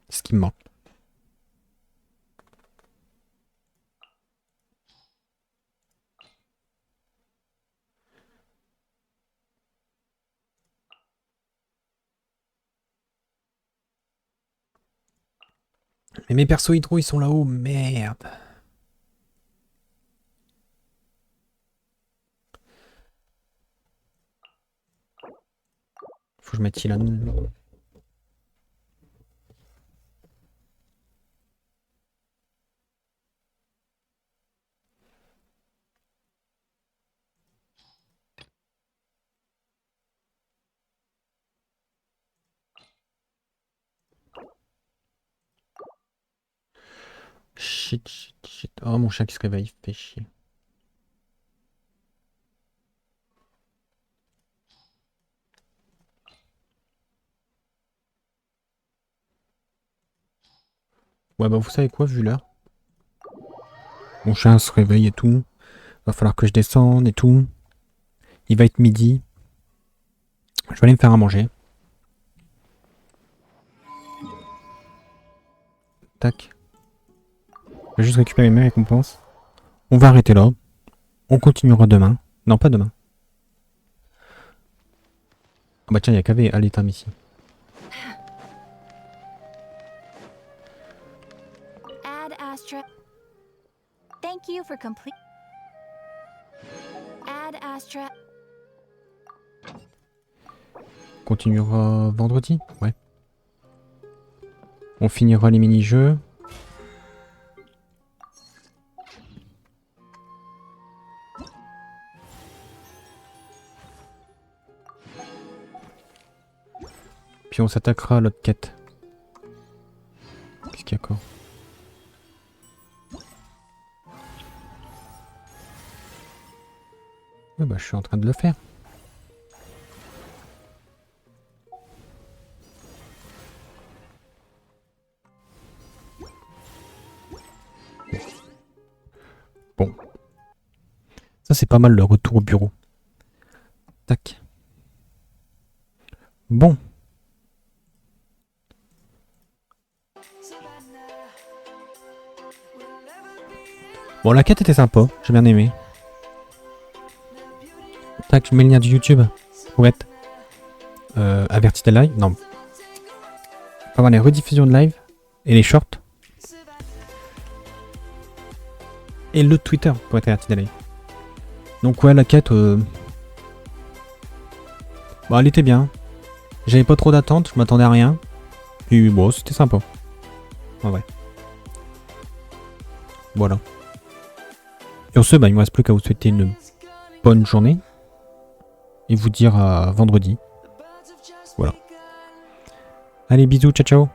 Ce qui me manque. Mais mes persos hydro, ils sont là-haut. Merde. Faut que je mette Ilan. Shit, shit, shit. Oh, mon chat qui se réveille, fait chier. Ouais, bah vous savez quoi, vu l'heure. Mon chat se réveille et tout. Va falloir que je descende et tout. Il va être midi. Je vais aller me faire à manger. Tac. Je vais juste récupérer mes récompenses. On va arrêter là. On continuera demain. Non, pas demain. Ah bah tiens, il y a qu'à aller tam ici. Add Astra. Thank you for complete. Add Astra. On continuera vendredi? Ouais. On finira les mini-jeux. Puis on s'attaquera à l'autre quête. Qu'est-ce qu'il y a encore? Ouais, bah je suis en train de le faire. Bon. Ça c'est pas mal le retour au bureau. Tac. Bon. Bon, la quête était sympa, j'ai bien aimé. Tac, je mets le lien du YouTube. Pour être averti des lives. Non. Pas mal les rediffusions de live et les shorts. Et le Twitter pour être averti des lives. Donc ouais, la quête... Bon, elle était bien. J'avais pas trop d'attentes, je m'attendais à rien. Puis bon, c'était sympa. En vrai. Voilà. Sur ce, bah, il me reste plus qu'à vous souhaiter une bonne journée. Et vous dire à vendredi. Voilà. Allez, bisous, ciao ciao.